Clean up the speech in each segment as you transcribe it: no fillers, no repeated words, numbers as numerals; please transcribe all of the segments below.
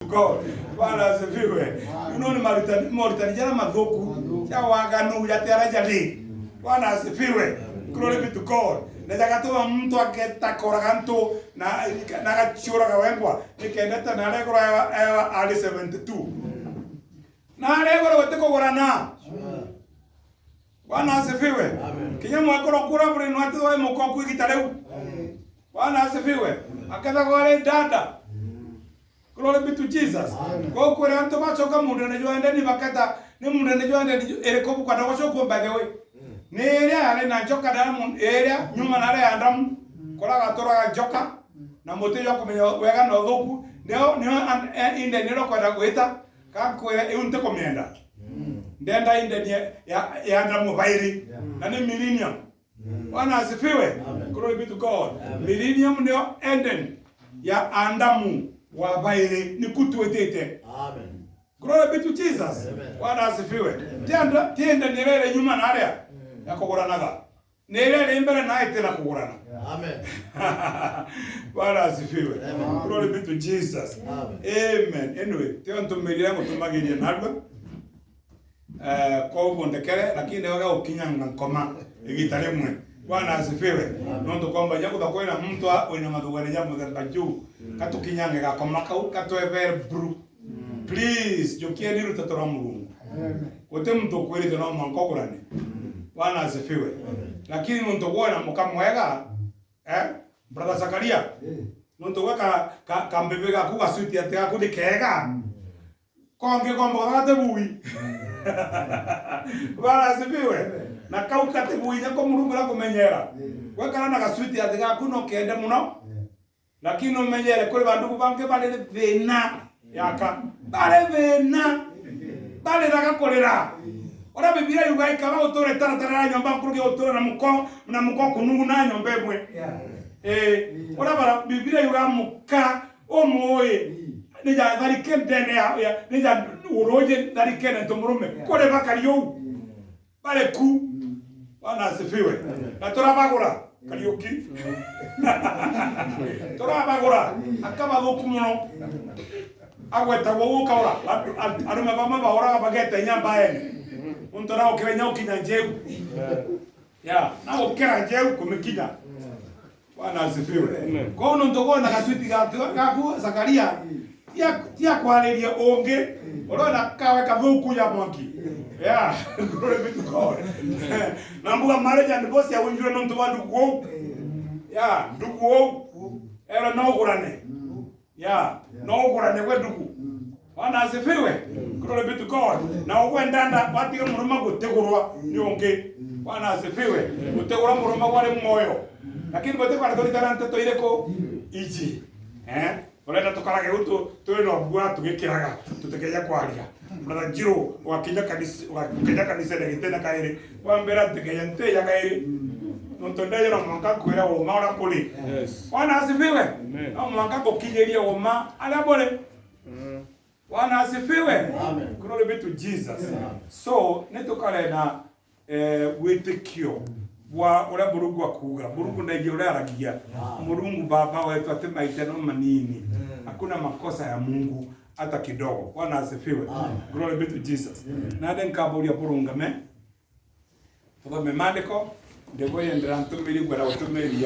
God. Bwana asifiwe. Unaona Mauritania jana madhoku ya waganu ya teraja li. Bwana asifiwe. Glory be to God. Nataka tu mtu akitakora kanto na kachora kawembwa nikaenda na lego ya ali 72. Na lego wote kogorana. Bwana asifiwe. Kinyamo akoro kura bure no atu wa moko kuigitareu. Bwana asifiwe. Akatha gore dada. Glory be to Jesus. Kwa kweli mtu machoka mundu anajua ndani bakata ni mundu anajua ndani elekobu kwa dawa shoko by the way. Ni area ale na joka damu area nyuma na ale andamu kola gatora joka na moto yako kumenya wega no thoku ndio inde nilo kwa dawa eta kakwera unte komienda. Ndenda inde ya andamu bairi na ni millennium. Bwana asifiwe. Glory be to God. Millennium ndio ending ya andamu wa baile ni kutuetete. Amen. Glory be to Jesus. Bwana asifiwe. Tienda nirere nyuma na area ya kugoranaga. Nirere mbere na ite na kugorana. Amen. Bwana asifiwe. Glory be to Jesus. Amen. Anyway, tio ntumiria mutumagiria nalwa. Kwa ubondekere lakini waga ukinyanga nkoma igitare mwe. Bwana asifiwe. Nondo kwamba nyako takwena mtu wena madugane nyamo za juu. Katukinyange gakoma kau katwevere bru. Please jokieni rutatora Mungu. Amen. Wote mtu kweli tena mwankogorane. Bwana asifiwe. Lakini mtu kuona mkamwega brother Zakaria. Mtu weka kambebega kuwa suiti ya tega kudikega. Konge kombo kate bui. Bwana asifiwe. Na kaukate bui nyako Mungu la kumenyera. Weka na kasuiti ya tega kuno kende muno. Lakini umenyere kule bandugu bange bale vena yaka bale vena bale ragakorera ora biblia yugai kama utore taratara nyomba kuruge utore na muko kunungu na nyomba emwe ora bara biblia yuga muka omoye nija darikende ya nija uroje darikende tomurume kole bakariyo bale ku Bwana asifiwe na torabagura Karioki. Tora bagora akaba dokumuno. Agweta wo kaura. Aruma bama baora bageta nyamba ene. Untora okenya okinyanjeu. Ya, na okera njeu kumikida. Bwana asifiwe. Kwa uno ndogona kaswiti gaku Zakaria. Tia kwaleria onge. Orona kawe kavuku ya mwanki. Yeah, glory be to God. Nambuga marriage and boss ya wenjwe no ntuwa ndugu. Yeah, ndugu. Era no gurane. Yeah, no gurane we ndugu. Bwana asifiwe. Glory be to God. Na ogwendanda batiga muruma gutegurwa ni onge. Bwana asifiwe. Gutegurwa muruma wale moyo. Lakini bote kwa tori taranta to ireko iji. Oleta tukarage utu tweno bwa tugikiraga tutekeya kwaria. Mwana jiro wakinya kanisa de gitena kaire wambera tekeya nte ya kaire nontondaje na mwanka kwera o maura kuli. Bwana asifiwe. Na mwanka kokinyeria o ma ala bole. Bwana asifiwe. Amen. Glory be to Jesus. So netokale na wetekio wa ora Mungu akuga Mungu ndiye ule aragia Mungu baba wetu atemaite no manini hakuna makosa ya Mungu hata kidogo. Bwana asifiwe. Glory be to Jesus. Na den kaburia burungame tuba mandiko ndego yendera ntumiri gwara utumiri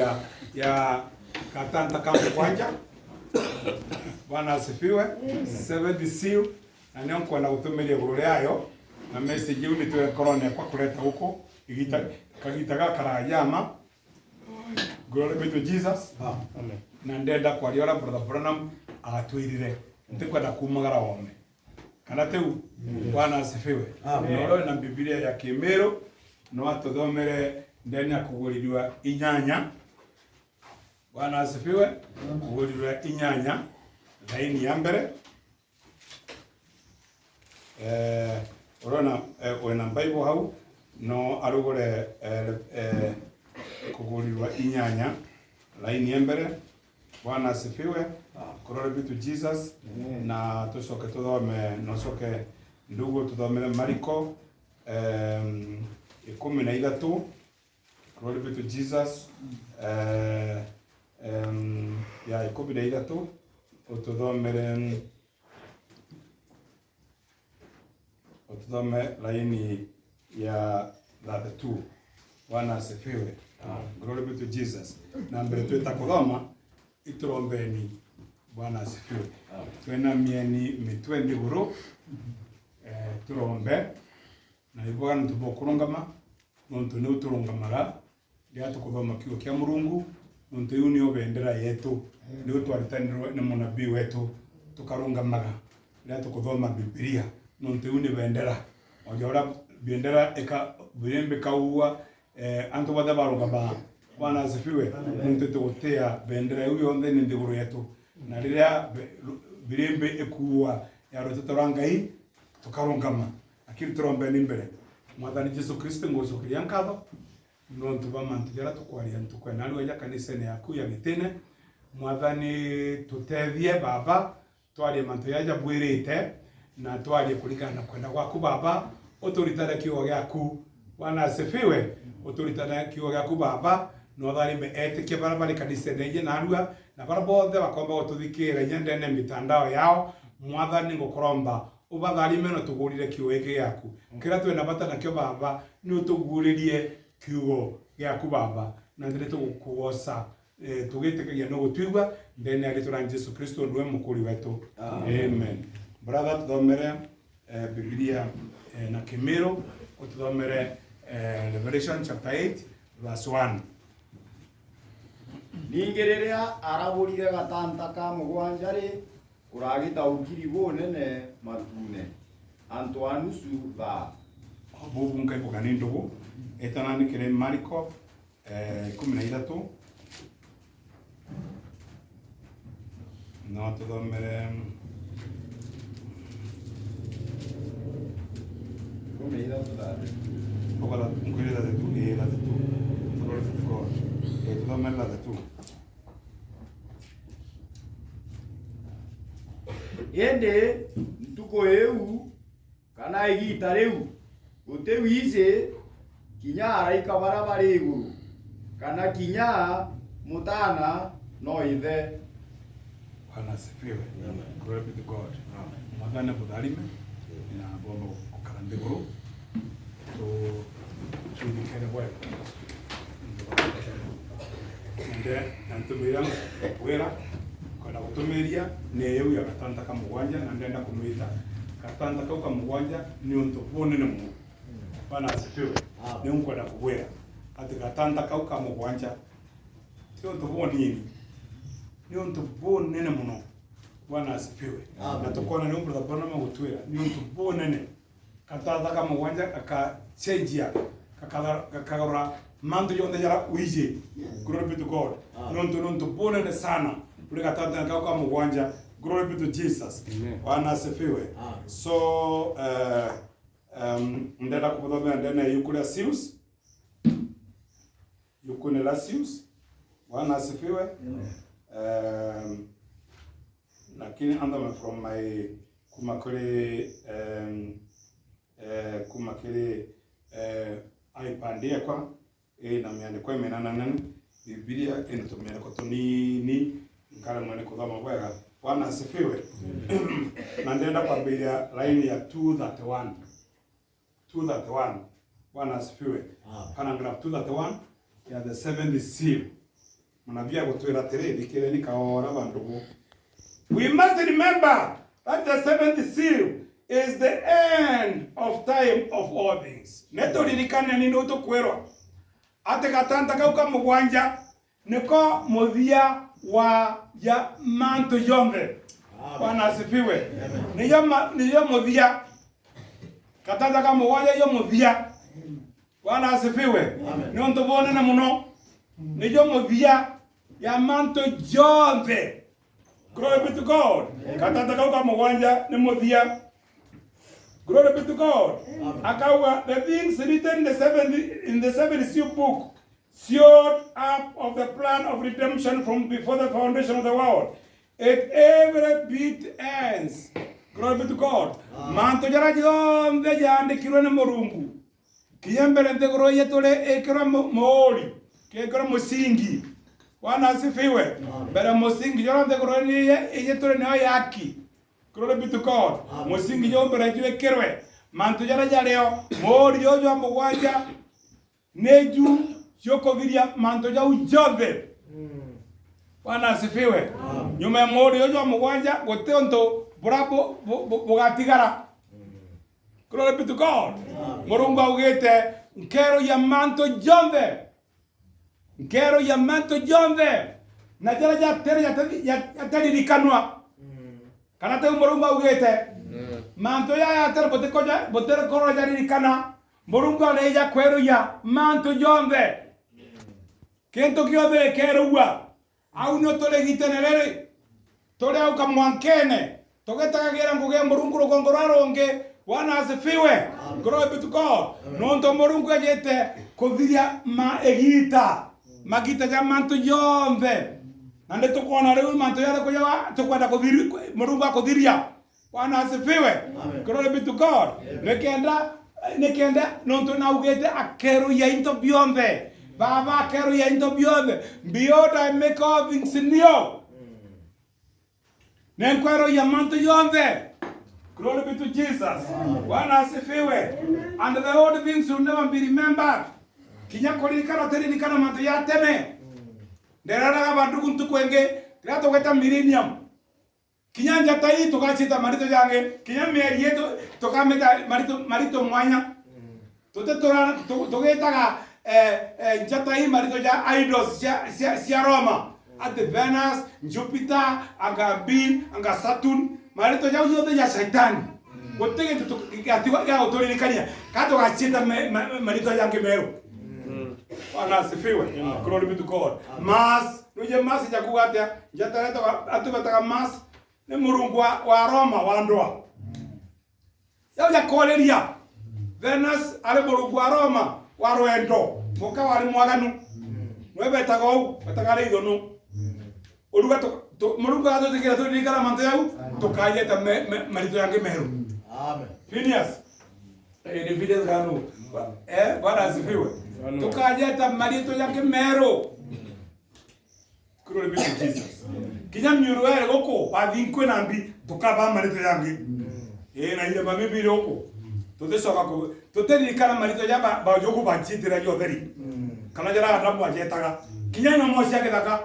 ya katanta kama kwanja. Bwana asifiwe. 70 seal na nionko na utumiri gurure ayo na message uni tuwe korone kwa kuleta huko kagitaga karayama. Glory be to Jesus. Amen. Na ndenda kwa liora brother Branham atwirire ntikwenda kumagara wome kana teu. Bwana asifiwe. Noro na Biblia ya Kimero no atuthomere ndani ya kugurirwa inyanya. Bwana asifiwe. Kugurirwa inyanya laini ya mbere orona wena Bible hau no arugore kugurirwa inyanya laini ya mbere. Bwana asifiwe. Glory be to Jesus. Na tusoke tudome nosoke ndugu tudome Mariko 13. Glory be to Jesus. Ya 13 tudome Tusome laini ya 32. Bwana asifiwe. Glory be to Jesus. Na mbere tutakusoma iturombeni. Bwana asifiwe. Twena mieni mitwendi guru. Turombe. Na ibwana ntubokurungama. Nontu ni uturungamaga. Ria tukuthoma kiugo kia Murungu. Nontu yu ni bendera yetu. Ni utwaritanirwo ni munabii wetu. Tukarungamaga. Ria tukuthoma Biblia. Nontu yu ni bendera. Ojora bendera eka birembe kaua antu bada barungama. Bwana asifiwe. Nontu tugutea bendera yu yonde ni ndiguru yetu. Na riria birembe ekuwa ya rototora Ngai tukarungama. Akiri turombeni mbere. Mwathani Jesu Kristo ngocokeria nkatho nontu bamantu jara tukwaria ntukwena ari ya kanisa-ini yaku ya Gitine. Mwathani tutethie Baba twarie mantu yaja bwirite na twarie kuringana kwenda gwaku Baba. Uturitane kiugo giaku. Bwana asifiwe. Uturitane kiugo giaku Baba no tharime etike bara bari kanisa-ini ije narua na bara bothe bakomba gututhikira nyendene mitandao yao. Mwathani ngukuromba ubatharime no tugurire kiugo giaku kira twena bata nakio Baba ni utuguririe kiugo giaku Baba na ndire tugukugoca tugitikagia no gutwigwa ndene ari tura Jesu Kristo ndiwe mukuri wetu. Amen. Brother tuthomere Biblia na Kimiro ututhomere Revelation chapter 8 verse 1. Ningiriria araburire gatanta ka mugwanja ri kuragitaukiri bonene matune antu anusu ba bobu nkai bogani ndogo etana ni kire Marko 13 no tuthomere Bogala nkwirira de tu era de tu glory to God tuthomere la de tu ende ntuko eu kana igita riu utewize kinya araika bara bari iguru kana kinya mutana no ithe. Bwana asifiwe. Glory be to God. Mwathani budharime na bomba kukarande guru to chudikere bwa nde antumira wera kana gutumiria ne yeu ya gatanta ka mugwanja na ndenda kumwita gatanta ka mugwanja ni untu bonene mu. Bwana asifiwe. Ni unkwenda kubwera ati gatanta ka mugwanja ti untu bonini ni untu bonene muno. Bwana asifiwe. Na tukona ni umbra bana magutwira ni untu bonene gatanta ka mugwanja aka chenjia kakagora mandu yonde yara uije. Glory be to God. Nontu bonene sana kulika tata ka mugwanja. Glory be to Jesus. Bwana asifiwe. So ndenda kuthomera ndena yukule Sius yukune la Sius. Bwana asifiwe. Lakini andama from my kumakore iPad kwa na miandiko imenana nani Biblia inatumia kwa tonini ngala mwana kuthoma bwega. Bwana asifiwe. Na ndenda kwa Biblia line ya 231 Bwana asifiwe. Paragraph 231 ya the 70th seal mnabia gutwira tere dikire ni kaora bandugu. We must remember that the 7th seal is the end of time of all things. Neto lirikane ni noto kwerwa ate gatanta kauka mugwanja niko muthia wa ya manto yombe. Bwana asifiwe. Niyo muthia gatanta ka mugwanja yo muthia. Bwana asifiwe. Ni untu bonene muno niyo muthia ya manto yombe. Glory be to God. Gatanta kauka mugwanja ni muthia. Glory be to God. Akawa the things written in the 7th seal book sealed up of the plan of redemption from before the foundation of the world. It every bit ends. Glory be to God. Manto jara yonde yandikirwe ni Murungu. Kiyembere ntegoro yetole ekira moori. Kekira musingi. Bwana asifiwe. Bere musingi jara ntegoro ni yetole ni yaki. Glory be to God. Musingi yombere jiwe kirwe. mantu jara jareo mori ojo amugwanja neju yokoviria mantu jau jove. Bwana asifiwe. Nyuma ya mori ojo amugwanja goteonto brabo bogatigara. Glory be to God. Murungu augite nkero ya manto jove. Nkero ya manto jove. Na jara jatere yataririkanwa. Kana te murungu augite manto ya tere botere koro jaririkana. Murungu aleja kwero ya manto jove. Kento kiove kero wa. Au no tole gitenerere. Tole au kamwankene. Togetaga gera nguge murungu rokongoraro Bwana asifiwe. Glory be to God. Nonto murungu agete kuviria egita. Magita ya manto yombe. Nande tukona leo manto yale kwa tukwenda kudhiri murungu akudhiria. Bwana asifiwe. Glory be to God. Nekenda nonto na ugete akero ya into byombe. Baba akero ya into byombe. Bioda make all things new. Nenkwero ya manto yombe. Glory be to Jesus. Bwana asifiwe. And the old things will never be remembered. Kinya kolikana terikana manto ya teme. Nderara bandugu ntukwenge, rato kweta millennium. Kinya njata hii tukachita marito yange, kinya mieri yetu tukameta marito mwanya. Tugetaga njata hii marito ya idols sia Roma. At the Venus, Jupiter, anga Bin, anga Saturn, marito ya yote ya Satan. Kotege tukatiwa ya utolikania. Kato kachita marito yange mero. Bwana asifiwe. Glory be to God. Mas, nuje mas ya kugatia, jataleta atubataga mas ni murungu wa Roma wa ndoa. Ya koleria. Venus ale murungu wa Roma wa roendo. Muka wali mwaganu. Nwebe tago, batagale idono. Oruga to murungu ato tikira to dikala manto yau, to kaje ta marito yange meru. Amen. Phineas. Ni Phineas ganu. Bwana asifiwe. Tukajeta marito yake mero. Glory be to Jesus. Kinya mnyuru wale goko bathinkwe na mbi tukaba marito yange. Na ile mamibi roko. Tutesoka ko tuterikana marito yaba ba jogo bachitira yotheri. Kana jara adamu ajetaga. Kinya no moshi yake daka.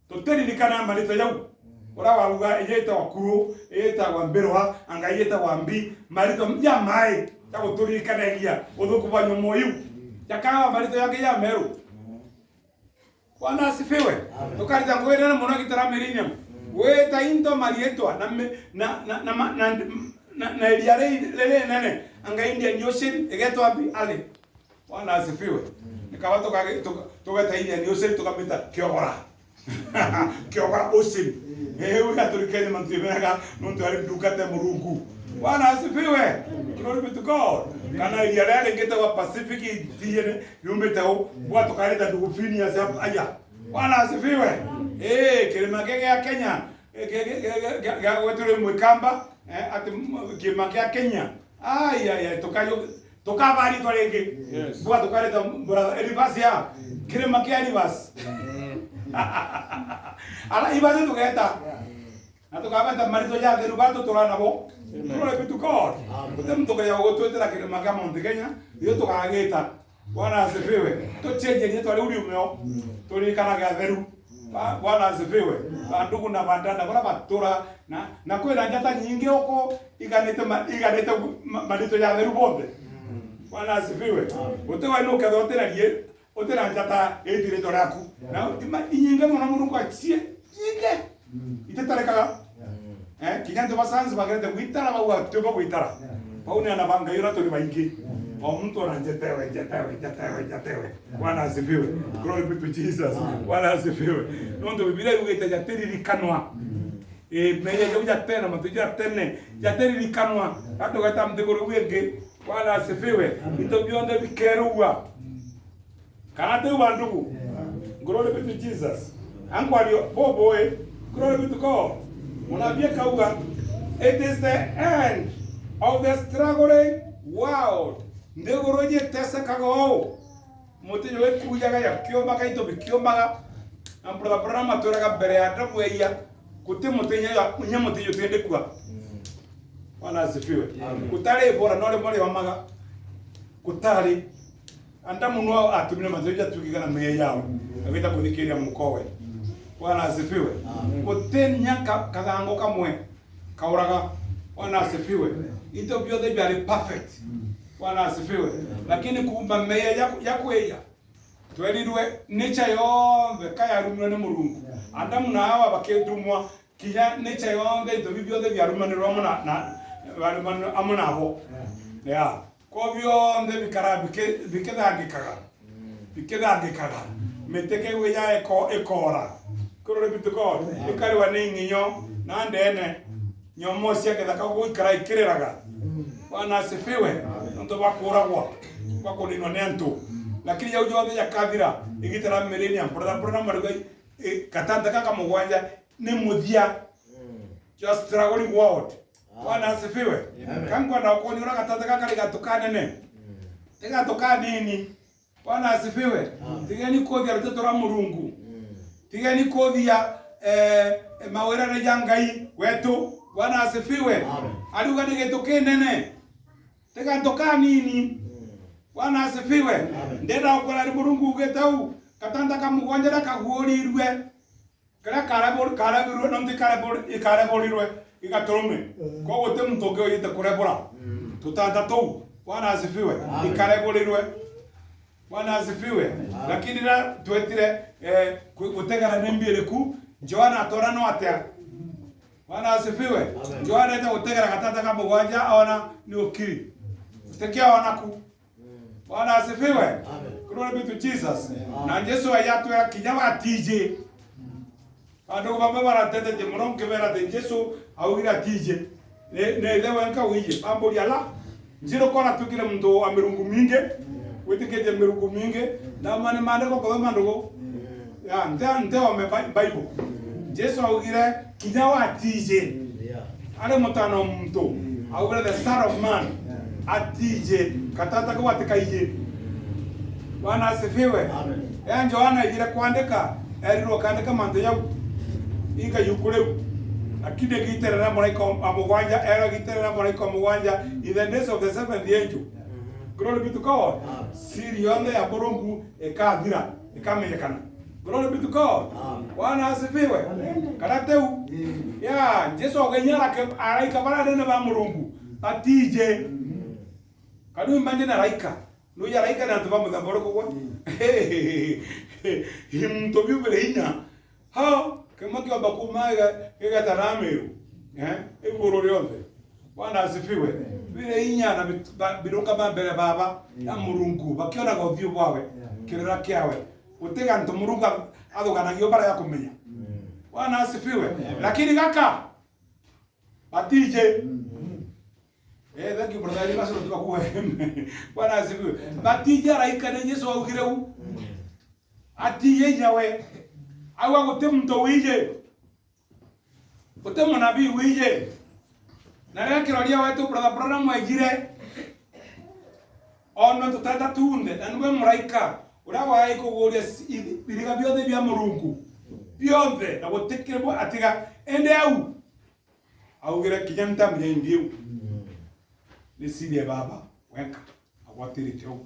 Tuterikana marito yau. Ora waruga iyeta wakuru, iyeta wamberoha, anga iyeta wambi, marito ya mai. Tako turikana igia. Oduku banyo moyu. Yakawa marito yake ya meru. Bwana asifiwe. Tukarita ngwere muno gitara millennium. Weta into marietwa na eliare lele nene anga Indian Ocean egeto abi ale. Bwana asifiwe. Nikawa tugeta Indian Ocean tukamita Kiogora. Kiogora Ocean. Wewe aturikeni mantibega muntu ali dukate murungu. Bwana asifiwe. Glory be to God. Kana eliare ngeta wa Pacific tiene yumbetao bwa tukaleta ndugu Phineas aya. Bwana asifiwe. Kilima kege ya Kenya. Wetule mwikamba ati kilima kege ya Kenya. Tukabali tolenge. Bwa tukaleta Elivasia. Kilima kege Elivas. Ala ibada tuketa. Na tukabata marito ya derubato tolana bo. Glory be to God. Mtoka ya wotwetera kilima kege Mount Kenya. Yo tukageta. Bwana asifiwe. Tuchenje nyeto ali uli umeo. Tulikana gatheru. Bwana asifiwe. Bandugu na bandana bora batura na kwenda njata nyingi huko iganete marito ya theru bonde. Bwana asifiwe. Utewa ino kadotera lie. Otera njata etire toraku. Na inyinga mwana Mungu achie. Yike. Itetareka. Kinyante basanzi bagerete kuitara bawa tuba kuitara. Pauni anabanga yura tuli baingi. Mtu anajetewe. Bwana asifiwe. Glory be to Jesus. Bwana asifiwe. Nondo Biblia yuita jateririkanwa. Meya yuja tena matuja tene jateririkanwa. Hato gata mtegoro wenge. Bwana asifiwe. Ito bionde bikeruwa. Kana te bandugu. Glory be to Jesus. Angwalio boboe. Glory be to God. Munabia kauga. It is the end of the struggling world. Ndegoroje tesa kago mutinyo we kujaga ya kiombaga ito bikiombaga ampura programa toraga bere adamu eya kuti mutinyo ya mutinyo tende kwa Bwana asifiwe. Kutari bora nole mole wamaga kutari anda muno atumine mazoja tukigana meya yao agita kuthikiria mukowe. Bwana asifiwe. Kutenya kagango kamwe kauraga. Bwana asifiwe. Ito byothe byari perfect. Bwana asifiwe. Lakini kumba meya yakweya twerirwe nature yothe kaya rumwe ne Murungu. Anda muna hawa bakedumwa kinya nature yothe ito byothe byarumanirwa na amuna abo. Yeah. Ko byothe bikethangikaga. Meteke weya ekora. Koro bituko ikari waninginyo na ndene nyomo cia kethaka guikara ikiriraga. Bwana asifiwe. Ndo bakuragwa bakuninwa ne antu lakini yau yothe yakathira igitara mirenia brother marigai katanda kaka mugwanja ni muthia just struggling world. Bwana asifiwe. Kangwa na ukoni ura katanda kaka ligatukane ne ligatukane nini. Bwana asifiwe. Tigeni kothia ruteto ra Murungu. Tigeni kothia mawira na jangai wetu. Bwana asifiwe. Aluga nigituke nene tigatoka nini. Bwana asifiwe. Ndenda ukora ni Murungu ugetau katanda kamugwanjera kaguorirwe kara karaburu namti karaburirwe igaturume ko wote mtoke oyite kurebura tutanda tu. Bwana asifiwe. Ikaraburirwe. Bwana asifiwe. Lakini na twetire gutegara nembireku Joana atora no atia. Bwana asifiwe. Joana eta gutegara katanda kamugwanja ona ni ukiri tekia wanaku. Bwana asifiwe. Glory be to Jesus. Na Yesu ayatu ya kinyama tije. Ando baba bara tete de moron ke vera de Yesu awira tije. Ne lewa nka wije. Ambo yala. Njiro kona tukile mndo amirungu minge. Wetike de mirungu minge. Na mane mane ko ko mandogo. Ya nte o me Bible. Yesu awira kinyama tije. Ale mutano mto. Awira the son of man. Atije katata kwa tikaije. Bwana asifiwe. Joana ijira kuandika eriro kandika manto yau ika yukule akide giterera malaika amugwanja era giterera malaika amugwanja in the days of the seventh angel. Glory be to God. Sirionde ya Murungu ekathira ekamenyekana. Glory be to God. Bwana asifiwe. Karateu ya Yesu ogenyara ke araika barade na ba Murungu atije kanu mbanje na raika no ya raika na tuba mudamboro ko him to bi bereinya ha kama kwa bakumaga ega taramero egoro ryonde. Bwana asifiwe. Bereinya na biroka bambere baba ya Murungu bakiona gothio bwawe kirira kiawe utega nto Murungu athogana gyo bara ya kumenya. Bwana asifiwe. Lakini kaka atije thank you brother. Basi ndo tukakuwa. Bwana asifiwe. Batija raika na Yesu augire u. Atiye nyawe. Awa gutemto wije. Gutemo nabii wije. Na rĩa kiroria wetu brother mwegire. Ono tutata tunde na nwe muraika. Ura wae kuguria biriga byothe bya Murungu. Byothe na gutikirwo atiga ende au. Augire kinyamta myendiu. Nisilie baba weka agwatiri tyo.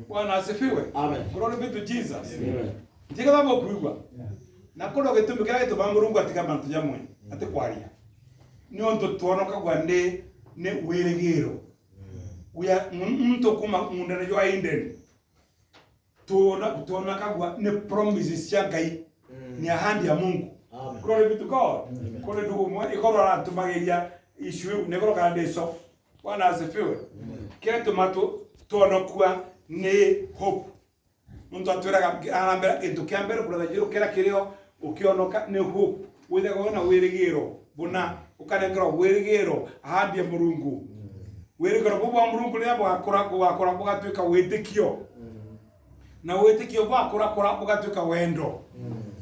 Bwana asifiwe. Amen. Glory be to Jesus. Amen. Ndiga baba kuigwa. Na kono getumikira gitu ba Murungu atika bantu jamwe ate kwaria. Ni onto tuonoka gwande ne weregero. Uya mto kuma mundana yo ainden. Tuona kagwa ne promises ya Ngai. Ni ahadi ya Mungu. Amen. Glory be to God. Kole dugo mo ikorora tumageria issue ne koro kande so. Bwana asifiwe. Kile tomato tuonokwa ni hope. Muntu atwira arambera into kiambere brother jiro kera kireo ukionoka ni hope. Withe gona wirigiro buna ukanengera wirigiro ahadi ya Murungu. Wirigiro bwa Murungu ni abo akora bugatuika witikio. Na witikio bwa bugatuika wendo.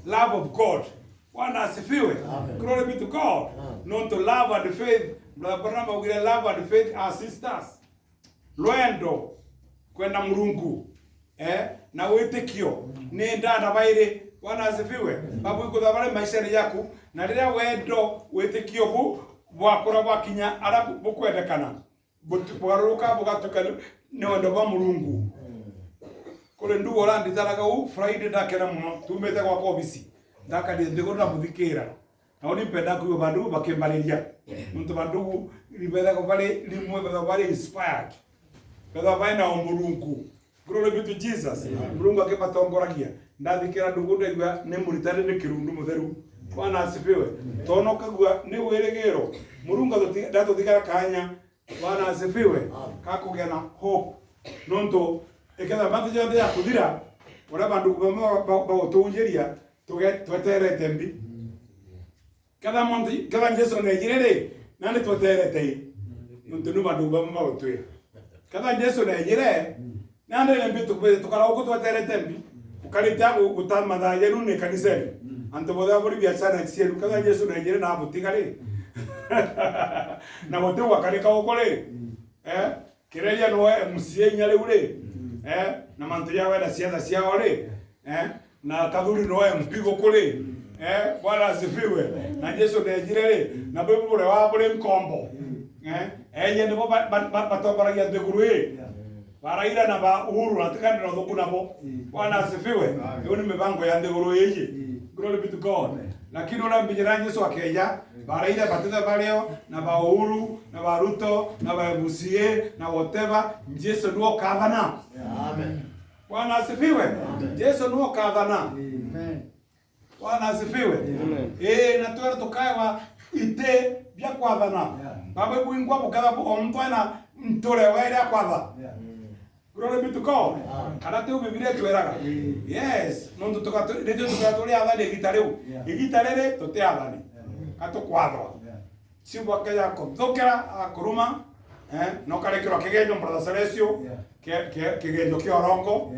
Love of God. Bwana asifiwe. Glory be to God. Not to love and faith. Brother, we love and faith our sisters. Lwendo kwenda Murungu. Na witikio ni ndana baire. Bwana asifiwe. Babu iko dhabare maisha yako na rira wendo witikio bu bwakura bwakinya ara bukwendekana bwaruka bugatuka ni wendo wa Mulungu kule ndu ora nditaraga u Friday ndakena muno tumete kwa ofisi ndakadi ndigora buthikira na oni penda ku bandu bakembaliria muntu bandu libeda ko bale limwe bale inspired kada baina Mulungu glory be to Jesus Mulungu akipatongoragia ndathikira ndugu ndegwa ne muritane ne kirundu mutheru Bwana asifiwe tono kagwa ni weregero Mulungu ndatuthikira kanya Bwana asifiwe kakugea na hope nonto ekada bantu yothe ya kuthira ora bandu bagotunjeria tweterete mbi kada monti kada Yesu ne jirere nani tweterete nonto no bandu bagotwe kada Yesu ne jirere nani ne mbi tukara uko tweterete mbi ukalita gutama da yenu ne kanisani anto boda bori biashara tsielu kada Yesu ne jirere na butikale na wote wakalika ukole kireja no musie nyale ule na mantu yawe na siasa sia ole na kaduri no mpigo kule Bwana asifiwe na Yesu ndejirere na bebure wa bure nkombo yende bo batokora ya ndegurue baraira na ba uhuru atikandi no thukuna bo Bwana asifiwe hiyo ni mibango ya ndegurue yeje glory be to God lakini ora mbijira Yesu akeja baraira batenda baleo na ba uhuru na ba Ruto na ba Musie na whatever Yesu ndio kavana amen Bwana asifiwe Yesu ndio kavana amen Bwana asifiwe na twara tukawa ite bya kwavana baba buingwa bukaba omtwana mtore waira kwava glory be to God kana te ubibire tweraga yes nondo tukatole avane gitareu tote avane kato kwadwa sibwa kaya kodokera akuruma no kale kiro kigenyo brother Celesio kigenyo kiorongo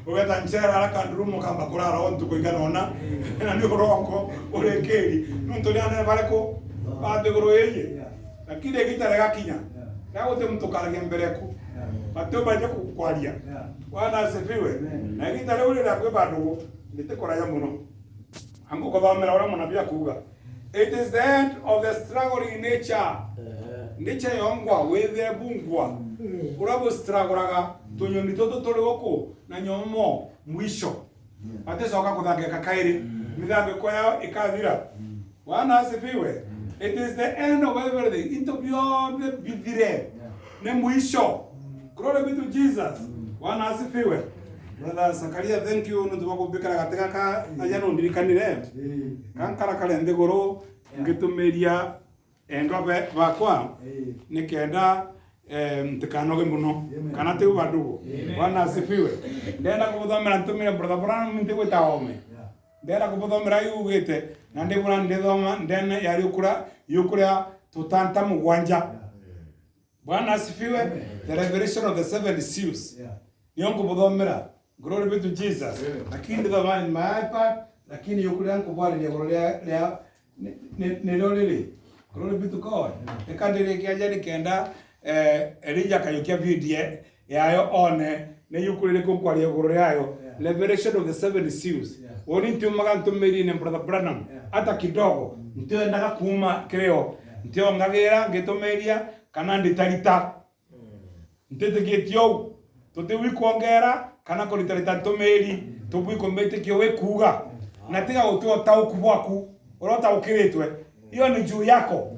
ugeta nchera ala kandrumo kamba kurara ontu kuiganona na ni rongo urekeri nonto ni ane bareko bade goroye lakini gitare gakinya nago te mtukaragia mbereku batyo baje kukwaria Bwana asifiwe na gitare ule na kwe bandu nitekoraya muno ango kothomera ora munabia kuga it is the end of the struggle in nature nature yongwa wethe bungwa urabo struggleaga tunyoni toto tuli goko na nyomo mwisho ate soka kuthangeka kairi mithange kwa yao ikathira Bwana asifiwe it is the end of everything into beyond the bidire ne mwisho glory be to Jesus Bwana asifiwe brother Zakaria thank you ndu bakubikara gateka ka ajano ndirikanire kankara kale ndegoro ngitumeria endobe bakwa nikenda mtikanoge muno kana te ubadugo Bwana asifiwe ndenda kubuthomera ntumire brother Brown minte gwitaome ndenda kubuthomera yugite na ndibura ndithoma ndena yari ukura tutanta mugwanja Bwana asifiwe the revelation of the seven seals niongo buthomera glory be to Jesus lakini ndithoma in my iPad lakini ukura nkubwari ya nilolele glory be to God ekandire kiaja nikenda Elija kayukia video yayo one ne yukulile kukwali guru yayo revelation of the seven seals oni ntumaga ntumiri ne brother Branham hata kidogo ntendaga kuma kireo ntio ngagira ngitumeria kana nditarita ntetegetio tote wikuongera kana kolitarita ntumiri tubwikombete kio wekuga na tiga utio tauku bwaku urota ukiritwe hiyo ni juu yako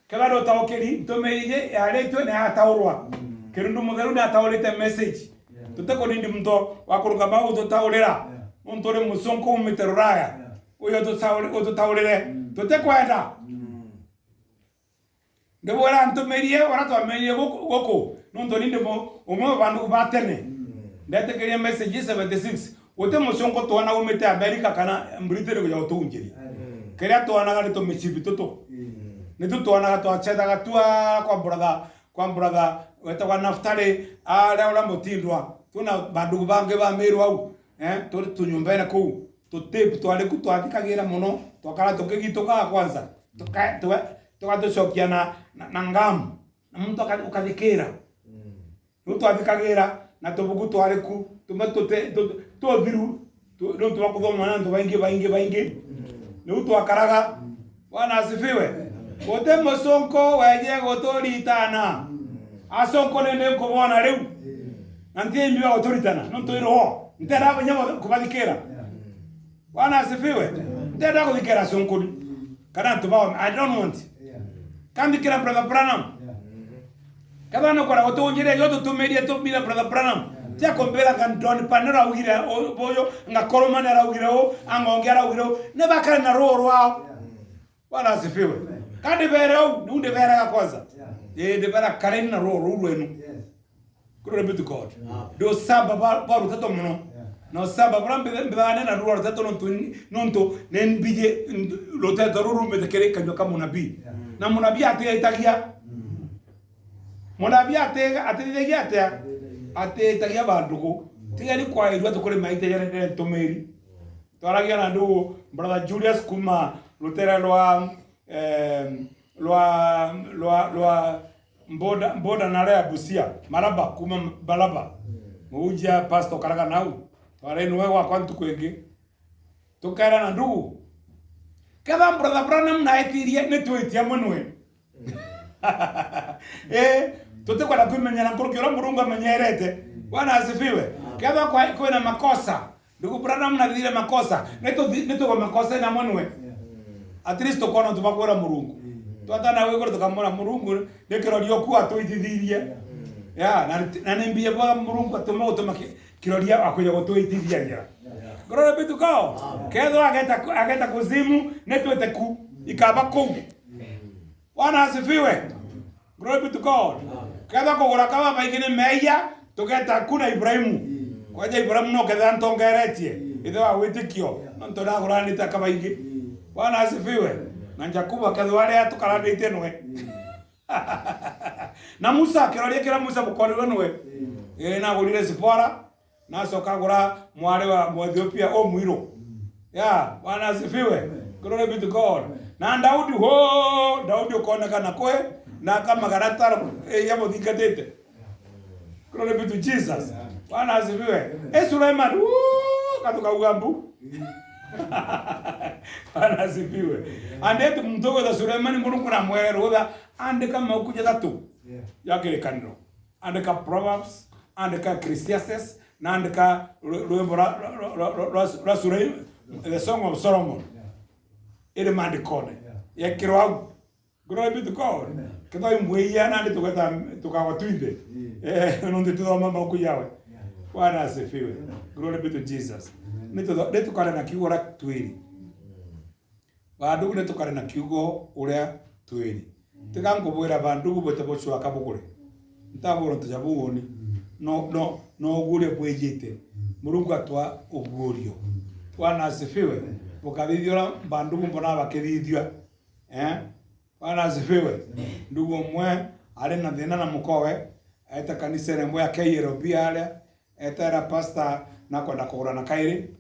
kagado taokeri ntomeije yaletwe na ataurwa kirundu mutheru na ataulite message tuteko nindi mto wakuruga bawo tutaulira untore musonko umiteruraya uyo tutaulire tutekwenda ndebora ntomerie ora twamenye goko nondo nindi umwe bandu batene ndatekeria message 76 wote musonko twana umete America kana Britain kuja utunjiri keria twana gari to michibi toto nitutuanaga twachetaga twa kwa brother wetagwa Naftali ala ula mutindwa tuna bandu bange ba meru au tuli tunyumbene ku tutape twale ku twatikagira muno twakara tukigitoka kwanza tukatoshokiana na ngamu na mtu ukadikira mtu atikagira na tubugu twale ku tumatote to biru ndo twakuthoma na ndo baingi ni utu akaraga Bwana asifiwe. Wote musonko weje gotoritana. Asonko nende kubona leo. Nantie mbiwa gotoritana. Nonto iroho. Ntera banyama kubadikera. Bwana asifiwe. Ntera kubadikera sonko. Kana tubawa I don't want. Kandi kira brother Branham. Kada no kora gotonjire yoto tumeria to bila brother Branham. Tia kombela kan don panera ugira boyo nga koromana ra ugira o angongera ugira ne bakara na roro wao. Bwana asifiwe. Kandi bereo nunde bera kwanza. De bera karen na roro rwenu. Glory be to God. Do samba ba tato mono. No samba brambe mbane na roro tato nonto nenbije loteto ruru metekere kanyo kama nabii. Na munabii itagia. Munabii itagia bandugo. Tigari kwa iru atukore maite yare tomeri. Twaragia na ndu brother Julius Kuma lutera lwa mboda nare ya Busia maraba kuma balaba muja pastor karaga nau tware nwe wa kwantu kwenge tukara na ndugu kada brother Branham na etirie netwetia munwe tote kwa kumenya na kurukira murungu amenyerete. Bwana asifiwe. Kada kwa na makosa ndugu Branham na dhile makosa neto kwa makosa na munwe at least tokono tubakora murungu twatana wegoro tukamona murungu nekero lyoku atoitithirie ya na nembie bwa murungu atoma kiroria akoya gotoitithia ngira Glory be to God. Kedo ageta kuzimu netwete ku ikaba ku. Bwana asifiwe. Glory be to God. Kedo kogora kama baigine meya tugeta kuna Ibrahimu. Kwaje Ibrahimu no ketha ntongeretie itho awitikio ntona gorani ta kama ingi. Bwana asifiwe. Na Jakubu kedo wale atukarandite nwe. Na Musa kiroria kira Musa bukorire nwe. Na gurire Zipora na soka gura mware wa Ethiopia o mwiro. Ya, Bwana asifiwe. Glory be to God. Na Daudi ukonekana kwe na kama garata ya muthingatite. Glory be to Jesus. Bwana asifiwe. Suleiman katuka ugambu. Bwana asifiwe. Ande mtogo da Suleiman Mungu na mwero da andika maukuja tatu. Yakire kanno. Andika Proverbs, andika Ecclesiastes, na andika the Song of Solomon. Ile maandikone. Yakiro au. Glory be to God. Kama imweya na ndi tukawatwinde. Nonde tudoma mauku yawe. Bwana asifiwe. Glory be to Jesus. Neto kare na kiugo ra twiri. Bandugu neto kare na kiugo uria twiri. Tikangubwira bandugu bote bochwa kabugure. Ntaburo tujabugoni. No gure bwejete. Murungu atwa ugurio. Bwana asifiwe. Bukabithio bandugu mbona bakithithio. Bwana asifiwe. Ndugu mwe ale na thina na mukowe eta kanisa remwe ya KRB ale eta era pastor na kwenda kugura na kairi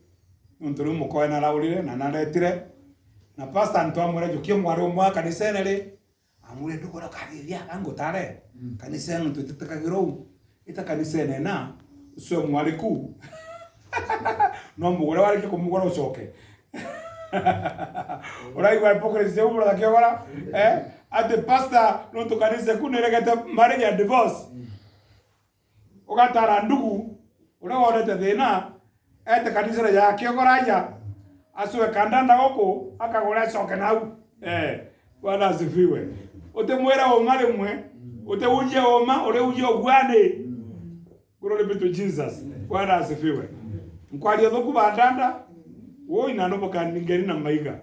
nturu mukowe na laulire na naretire na pastor ntwamure jukie mwari umwe kanisa ene amure ndugora kariria angutare kanisa ene tutikagiro ita kanisa ene na sio mwari ku no mugore wari kumugora ucoke Uraigwa hypocrisy ubura dakiogora ate pastor no tukanise kuneregete marriage and divorce ugatara ndugu unaonete thina ete kanisa ya kiogora ya aswe kandanda goko akagora coke nau Bwana asifiwe utemwera omare mwe uteuje oma ure uje ogwane Glory be to Jesus. Bwana asifiwe mkwali thoku bandanda woi na nobo kaningeri na maiga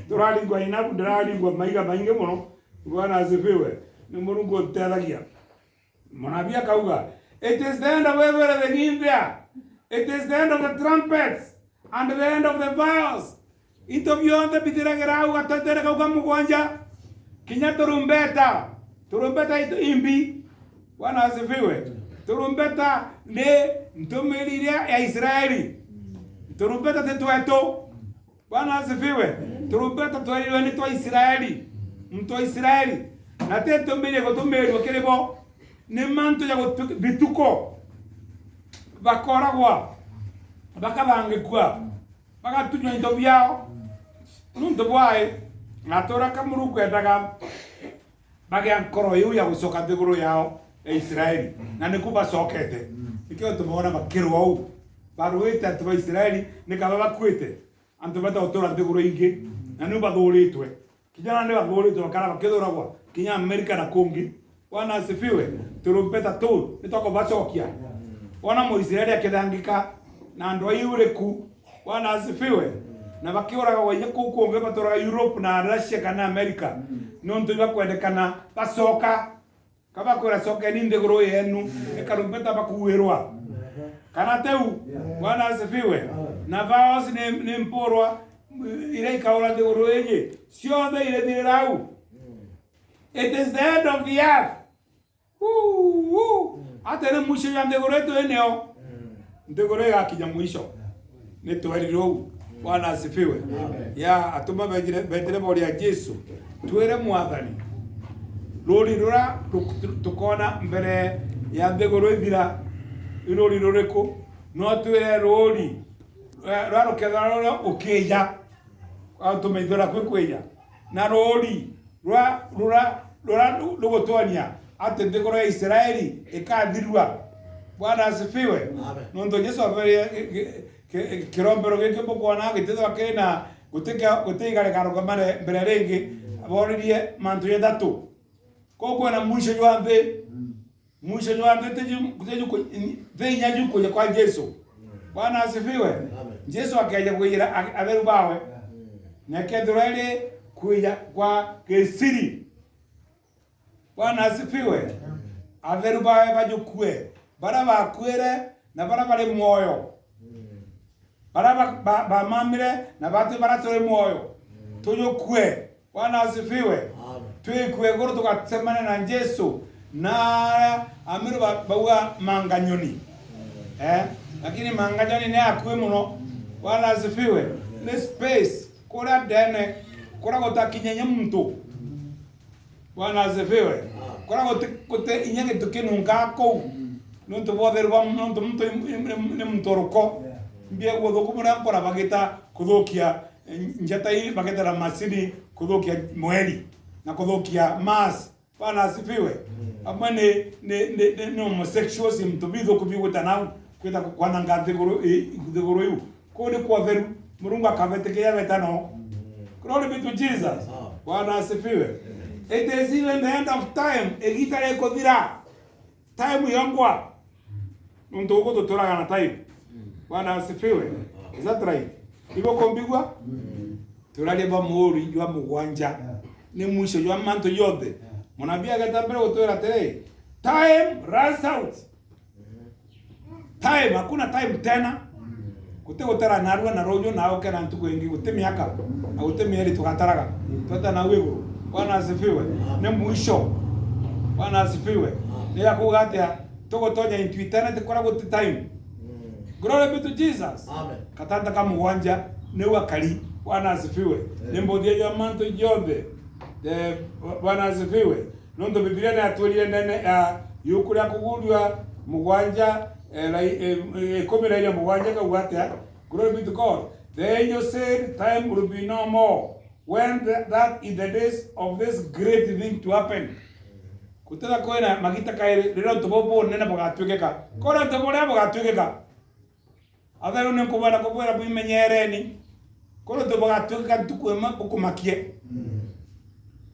turalingwa inabu ndalingwa maiga mainge muno Bwana asifiwe ni Mungu ntethagia Mwanabia kauga it is the end of everything there. It is the end of the trumpets and the end of the vows. Ito bionde bitiragira ugatetere kauga mugwanja kinya turumbeta ito imbi Bwana asifiwe turumbeta ne ntumiriria ya Israeli turumbeta tetweto Bwana asifiwe turumbeta twaliwe ni twa Israeli mto Israeli na teto mbele gotumeri okirebo ne manto ya bituko bakoragwa bakabange kwa bakatunywa into byao nundu bwai ngatura kamuru kwendaga bagya nkoro yu ya gucoka nthiguru yao ya Israeli na niku bacokete nikio tumona makirwa u baruite atu Israeli nikaba bakwite antu bata utura nthiguru ingi na ni bathuritwe kijana ni bathuritwe bakara bakithuragwa kinya Amerika na kungi Bwana asifiwe turumpeta tu nitoko bacokia wana Muisraeli akithangika na andu ayuriku Bwana asifiwe na bakiuraga wenye kukunge baturaga Europe na Russia kana America nontu bakwendekana bacoka kaba kwira coke ni nthiguru yenu ikarumpeta bakuwirwa kana teu Bwana asifiwe na vaos ni mporwa ile ikaura nthiguru yenye ciothe ile thirau. It is the end of the earth. Atene mwisho ya nthiguru yetu eneo nthiguru igakinya mwisho ni twerirwo. Bwana asifiwe. Ya atuma betire bori ya Yesu twere mwathani ruri rura tukona mbere ya nthiguru ithira iruri ruriku no twere ruri rarukethara ukija atumeithora kwikweja na ruri rura rugutwonia ati nthiguru ya Israeli ikathirwa. Bwana asifiwe. Nonto Yesu abere kirombero giki mukwana gitithwa kina gutigare karugamane mbere ringi aboririe mantu yethatu koguo na mwisho jwa nthi teju kuja kwa Yesu. Bwana asifiwe. Yesu akaja kuira atheru bawe na kethureli kuja kwa Gesiri. Bwana asifiwe. Atheru bawe bajukue bara bakwire na bara bari moyo bara mamire na batu bara tore moyo tuyukue. Bwana asifiwe. Tuikue goro tukasemane na Yesu na amiru bawa manganyoni lakini manganyoni ne akue muno. Bwana asifiwe. Ni space kura dene kura gotakinyenya mtu. Bwana asifiwe. Kura gote inyenge tukinunga ko nuntu botheru ba nuntu mtu ni mtoruko mbia guthuku mura kora bagita kuthukia njata hii bagita la masini kuthukia mweli na kuthukia Mars. Bwana asifiwe. Amane ne homosexuals mtu bitho kubiguta nau kwita kwana ngathiguru yu kodi kwa veru Mungu akavetekea betano. Glory be to Jesus. Bwana asifiwe. It is even the end of time. Egita eko thira time yongwa nuntu uko tuturaga na time. Bwana asifiwe. Is that right? Ibo kombigwa turali ba muri jwa mugwanja ni mwisho jwa manto yothe munabii agatambira gutwira tere time runs out. Time hakuna time tena gutera narua na rojo na okera ntuko ingi gutemiaka na gutemieri tukataraga tota na wigo. Bwana asifiwe. Ni mwisho. Bwana asifiwe. Ni yakugatia tugotonya into eternity kora gut time. Glory be to Jesus. Amen. Katanda kama uwanja ni wakali. Bwana asifiwe. Ni mbodie ya manto yothe. Bwana asifiwe. Nondo Biblia na atulie ndene ya yukuri akugudwa mugwanja komera ya mugwanja ka ugatia. Glory be to God. The angel said time will be no more when that is the days of this great thing to happen. Kutela koina magita kaire rero tobobo nena bogatwekeka kora tobole bogatwekeka atheru ne kubana kubera bimenyereni kora tobogatwekeka tukwema bukumakie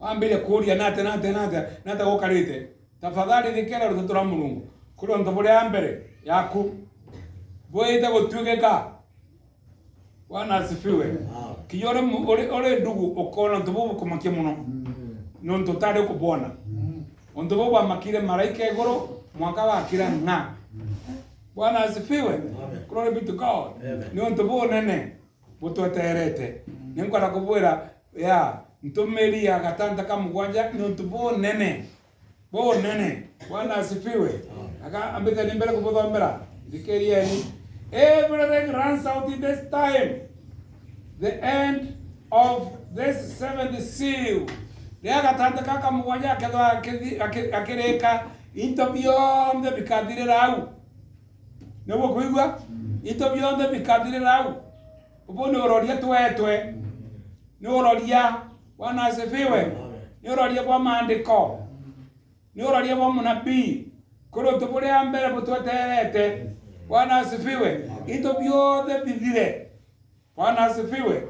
ambele kuria nata gokarite tafadhali thikera rutura Mungu kora tobole ambere yaku boita gotwekeka. Bwana asifiwe. Kiyore ore ndugu okona tobobo kumakie muno nonto tare kubona ondo baba makire malaika igoro mwaka wa kira nga. Bwana asifiwe. Glory be to God. Ni ondo bo nene butoterete ninkora kubwira ya ntomeri ya gatanda kama gwanja ni ondo bo nene Bwana asifiwe. Aka ambeka nimbele kubodombera dikerieni everything runs out in this time. The end of this seventh seal. Lea gatanda kaka mugwanja akireka into beyond the bikadire rau. Nebo kuigwa into beyond the bikadire rau. Ubono roria twetwe. ni uroria Bwana asifiwe ni uroria bwa maandiko ni uroria bwa munabii kuri tuburia mbere butweterete Bwana asifiwe into byothe bithire Bwana asifiwe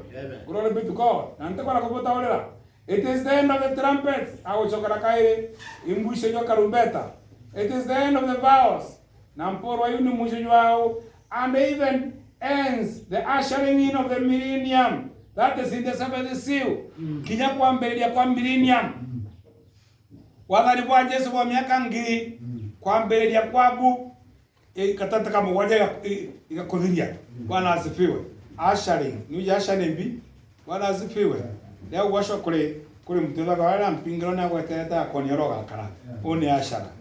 glory be to God na ntakora kubuta orera it is the end of the trumpets agochokara kai imbushe yo karumbeta it is the end of the vows na mporo yuni mwisho wao and even ends the ushering in of the millennium that is in the seventh seal kinya kwa mbele kwa millennium wadhari kwa Yesu kwa miaka ngiri kwa mbele kwabu katata kama waje ikakudhiria Bwana asifiwe ushering ni ushering bi Bwana asifiwe leo washo kule mtenda kwa wale mpingiro na wetereta konioro gakara oni ashara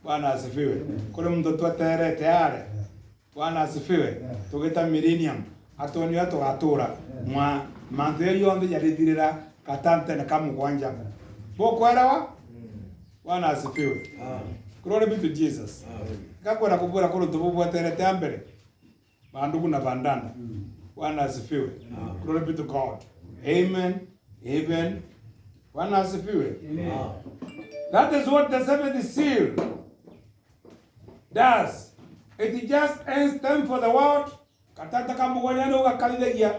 Bwana asifiwe kule mtoto aterete yale Bwana asifiwe tugeta millennium atoni watu gatura mwa mantheri yonde yarithirira katante na kamugwanja bokwerawa Bwana asifiwe glory be to Jesus gakwera kubura kule tububu aterete ambere bandugu na bandana Bwana asifiwe glory be to God amen amen Bwana asifiwe that is what the seventh seal does. It just ends time for the world. Katata kamugwanya no gakalidegia.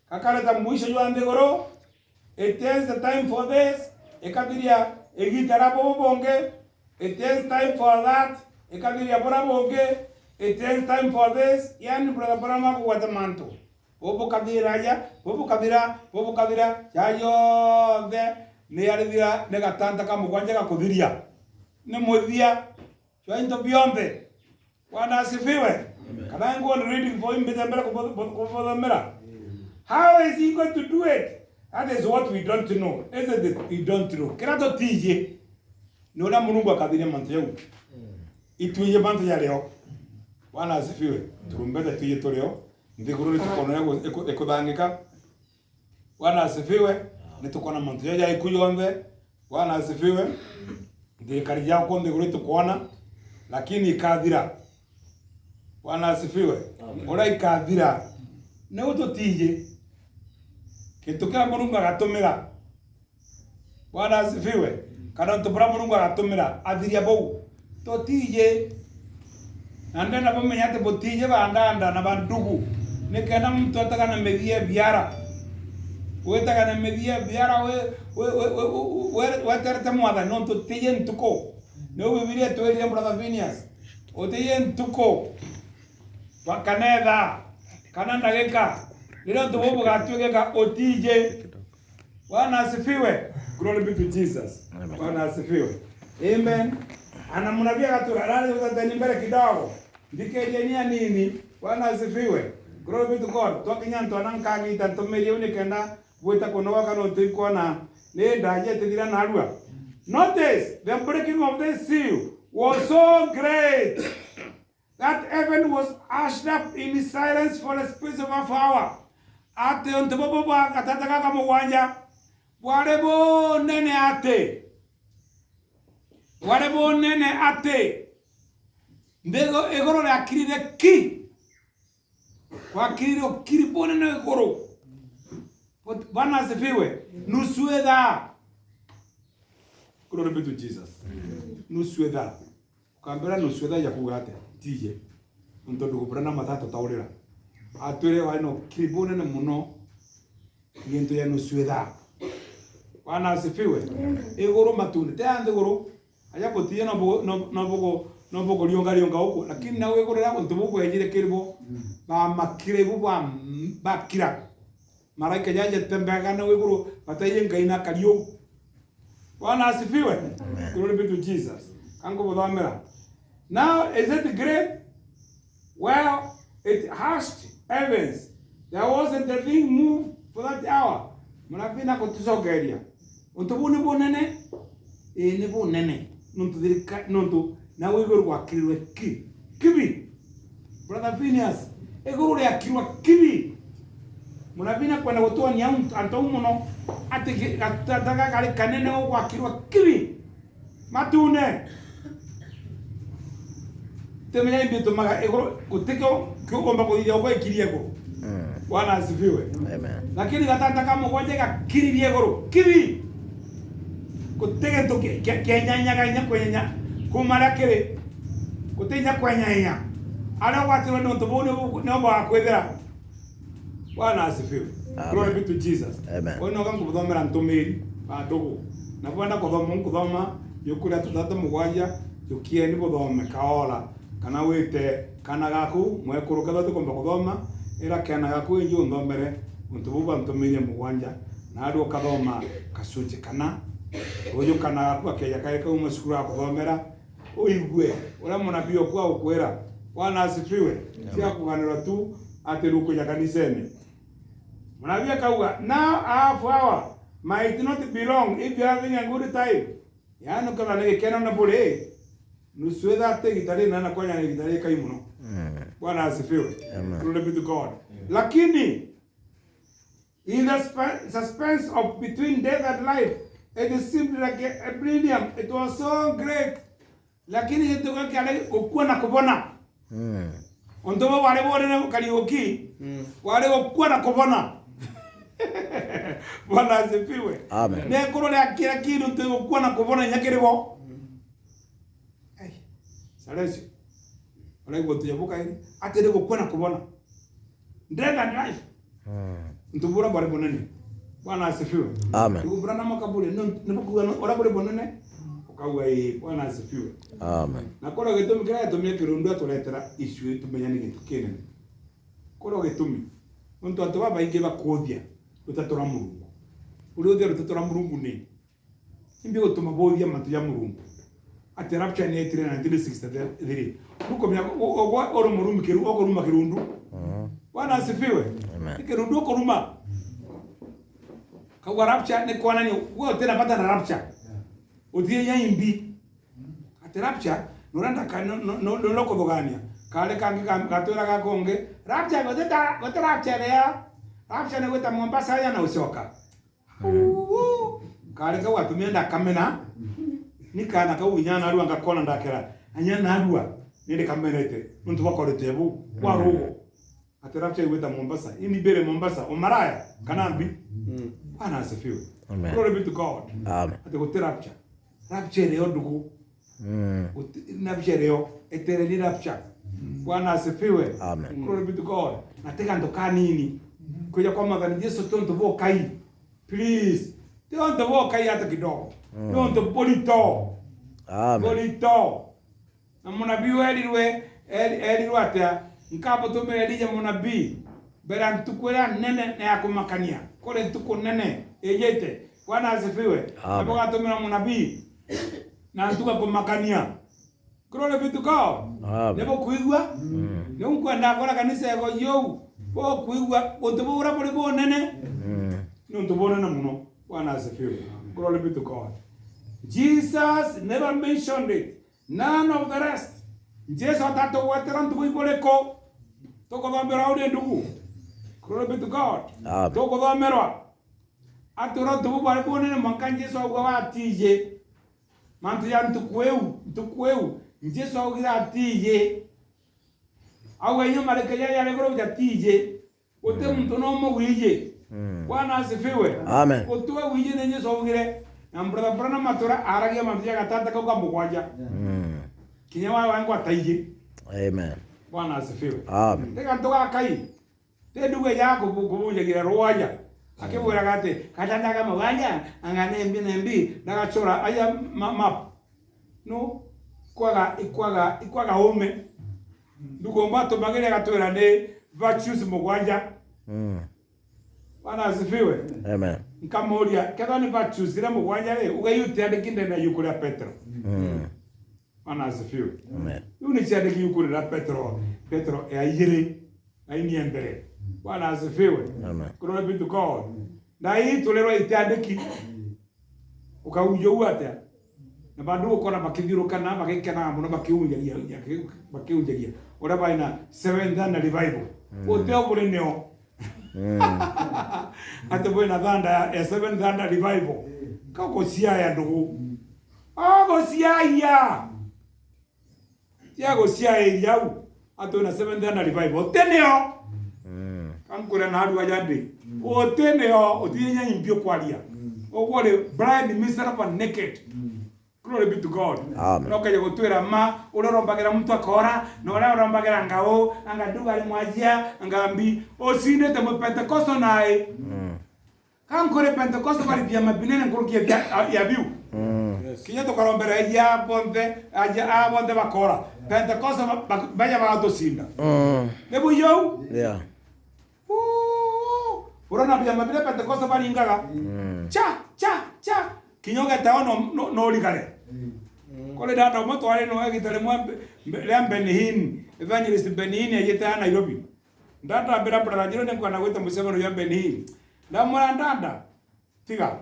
Kakaleta mwisho yo andegoro. It ends the time for this. Ekabiria egitara bonge. It ends time for that. Ekabiria bora bonge. It ends time for this. Yani brother Brahma kuwatamanto. Bobo kabira ya, bobo kabira. Yayo de ne yarithira ne gatanta kamugwanya gakuthiria. Ne muthia. So into beyond it. Bwana asifiwe. Can I go on reading for him? How is he going to do it? That is what we don't know. Isn't it? We don't know. Kirato tije. Nona Mungu akadhiria manto yao. Ituye manto ya leo. Bwana asifiwe. Turumbeta tuye to leo. Ndikururi tukono yao ekudangika. Bwana asifiwe. Nitukona manto ya ikuyombe. Bwana asifiwe. Ndikari yao konde kuri tukona. Lakini ikadhira. Bwana asifiwe. Ora ikadhira. Ne utotije. Kituka Mungu agatumira. Bwana asifiwe. Kana tubura Mungu agatumira athiria bau. Totije. Nande na bomenya te botije bandanda na bandugu. Nikena mtu atakana medie biara. Wetaka na medie biara we terete mwada non totije ntuko. No Biblia tuelia brother Phineas. Oteje ntuko. Wakaneda. Kananda geka. Ndio tubobo gatweka otije. Bwana asifiwe. Glory be to Jesus. Bwana asifiwe. Amen. Ana mnabia gaturarali utatani mbele kidogo. Ndikejenia nini? Bwana asifiwe. Glory be to God. Twakinyanto anankani tantomeli unikenda weta konoga kana utikona. Ne ndaje tidira narua. Notice the breaking of this seal was so great that heaven was hushed up in silence for a space of half hour. Ate ontobobo katataka kama uwanja. Warebo nene ate. Warebo nene ate. Ndego egoro le akirire ki. Kwa akiriro kiribone ne egoro. Bwana asifiwe. Nusueda. Glory be to Jesus. Nusueda. Kambera nusueda ya kugate. Tije. Untondo kubrana matatu taurira. Atwere wano kiribone ne muno. Yento ya nusueda. Bwana asifiwe. Egoro matune. Te ande goro. Aya kotie no bogo lionga huko. Lakini nawe egoro yako ntobuko yajire kiribo. Ba makirebu ba kira. Malaika jaje tembega na egoro bataye ngaina kaliyo. Bwana asifiwe. Glory be to Jesus. Kango bodamera. Now is it great? Well, it hushed heavens. There wasn't a thing moved for that hour. Mnapina kutusogeria. Untubune bonene. Ne bonene. Nuntudirika nuntu na wigoro gwakirwe kibi. Brother Phineas, egoro ya kirwa kibi. Mnapina kwenda gotoa ni anto muno ati gataka kale kanene gwakirwa kibi. Matune. Temenya imbito maga egoro kuteko kugomba kuthia kwa ikiriego. Bwana asifiwe. Amen. Lakini gatata kama ngoje gakiririe goro. Kibi. Kutege to kenyanya ganya kwenya. Kumara kire. Kutenya kwenya. Ala watu ndo tobone no ba kwethera. Bwana asifiwe. Glory be to Jesus. Amen. Ono gangu kuthomera ntumiri batugo. Na kwenda kuthoma yukura tutata mugwanja yukie ni kuthome kaola kana wite kana gaku mwekuruka thatu komba kuthoma ira kana gaku inju nthomere muntu buba ntumiri mugwanja na andu kathoma kasuchi kana uyu kana gaku akeya kai ka uma sukuru akuthomera uigwe ura munabii okwa ukwera. Bwana asifiwe. Sia kuganira tu ati ruko ya kaniseni. Munabii akauga now our flower might not belong if you are having a good time. Yani kama nige kena na bure nusueda te gitare na kwanya ni gitare kai muno. Bwana asifiwe. Glory be to God. Lakini in the suspense of between death and life, it seemed like a brilliant. It was so great. Lakini itoka kale okuwa na kubona. Ondoba wale bore na karaoke. Wale okuwa na kubona. Bwana asifiwe. Amen. Ne koro le akira kiru nto okuwa na kubona nyakiribo. Salesi. Wale gotu yabuka ini. Atere okuwa na kubona. Death and life. Ntubura bare bonene. Bwana asifiwe. Amen. Tukubura na makabule nibukuwa ora bare bonene. Ukawa Bwana asifiwe. Amen. Na koro gitumi kira yatumia kirundu atuletera issue tumenya ni gitu kinene. Koro gitumi. Muntu atoba bainge bakothia utatora Mulungu. Uruthia utatora Mulungu ni. Imbi gutuma bothia matu ya Mulungu. Ati rapture ni 1963. Ruko mya oro Mulungu kiru okoruma kirundu. Bwana asifiwe. Kirundu okoruma. Kawa rapture ni kwana ni wewe tena pata na rapture. Uthie ya imbi. Ati rapture nuranda kana no loko dogania. Kale kangi gatwira gakonge rapture goteta rapture ya rapture ne gota Mombasa ya na ucoka kale ka watu menda kamena nikana ka unyana aru anga kona ndakera anyana arua ninde kamenete muntu bakorete bu warugo ati rapture gota Mombasa ini bere Mombasa umaraya kanambi Bwana asifiwe. Glory be to God. Amen. Ati gotera rapture yo ndugu rapture yo etereni rapture. Bwana asifiwe. Amen. Glory be to God. Nataka ndoka nini? Kuja kwa magani Yesu tonto bokai. Please. Tonto bokai hata kidogo. Tonto bonito. Amen. Bonito. Na munabii elirwe atia nkapo tumere elija munabii. Bera ntukwera nene na yakumakania. Kore ntuko nene ejete. Bwana asifiwe. Napoka tumera munabii na ntuka kumakania. Glory be to God. Nebo kuigwa. Nebo kwenda kora kanisa yako yo. Bo kuigwa otobora bole bonene. No ntobona na muno. Bwana asifiwe. Glory be to God. Jesus never mentioned it. None of the rest. Jesus atato wateran tu boleko. Toko dhamera ule ndugu. Glory be to God. Toko dhamera. Atura tu bole bonene mankan Jesus agwa atije. Mantu ya ntukweu. Jesu augira atiye awenye malekaya yale goro jatiye ote muntu no mo wije Bwana asifiwe. Amen. Otuwe wije ne Jesu augire na brother matura aragia mantu ya gatata ka mugwanja kinyawa wangu ataije. Amen. Bwana asifiwe. Amen. Tega ntoka kai te duwe yako kubuja gira roja akebura gate kajanda kama wanja angane mbi ndagachora aya map no ikwaga home ndugo mbato magere gatwera ne virtues mugwanja Bwana asifiwe. Amen. Nkamoria kada ni virtues ira mugwanja le ugayute andikinde na yukura Petro. Bwana asifiwe. Amen. Yuni cyandiki yukura Petro ayire aini mbere. Bwana asifiwe. Amen. Glory be to God. Na hii tulero itandiki ukaujo uate na bandu ukora bakithiruka na bagikena muno bakiunjagia ora baina 7 thanda revival uteo buri neo ate boina thanda ya 7 thanda revival kako siaya ndugu go siaya ya go siaya yau ate na 7 thanda revival teneo kankure na hadu ajade otene yo otinya impio kwalia ogole blind miserable naked. Glory be to God. Amen. No kaje gutwira ma urorombagira muntu akora no urorombagira ngao anga nduga ali mwajia ngambi osinde te mu Pentecost nae kankure Pentecost bali bia mabinene nkurukia ya biu kinya to karombera ya bonde aja bonde bakora Pentecost baya ba sinda nebu yo Yeah. urona bia mabinene Pentecost bali ngaga cha kinyoga taono no ligale kole data moto wale no egitale mwambe le Benhin evangelist Benhin yeta Nairobi ndata bera brother jiro ne kwana gweta musevero ya Benhin ndamura ndanda tiga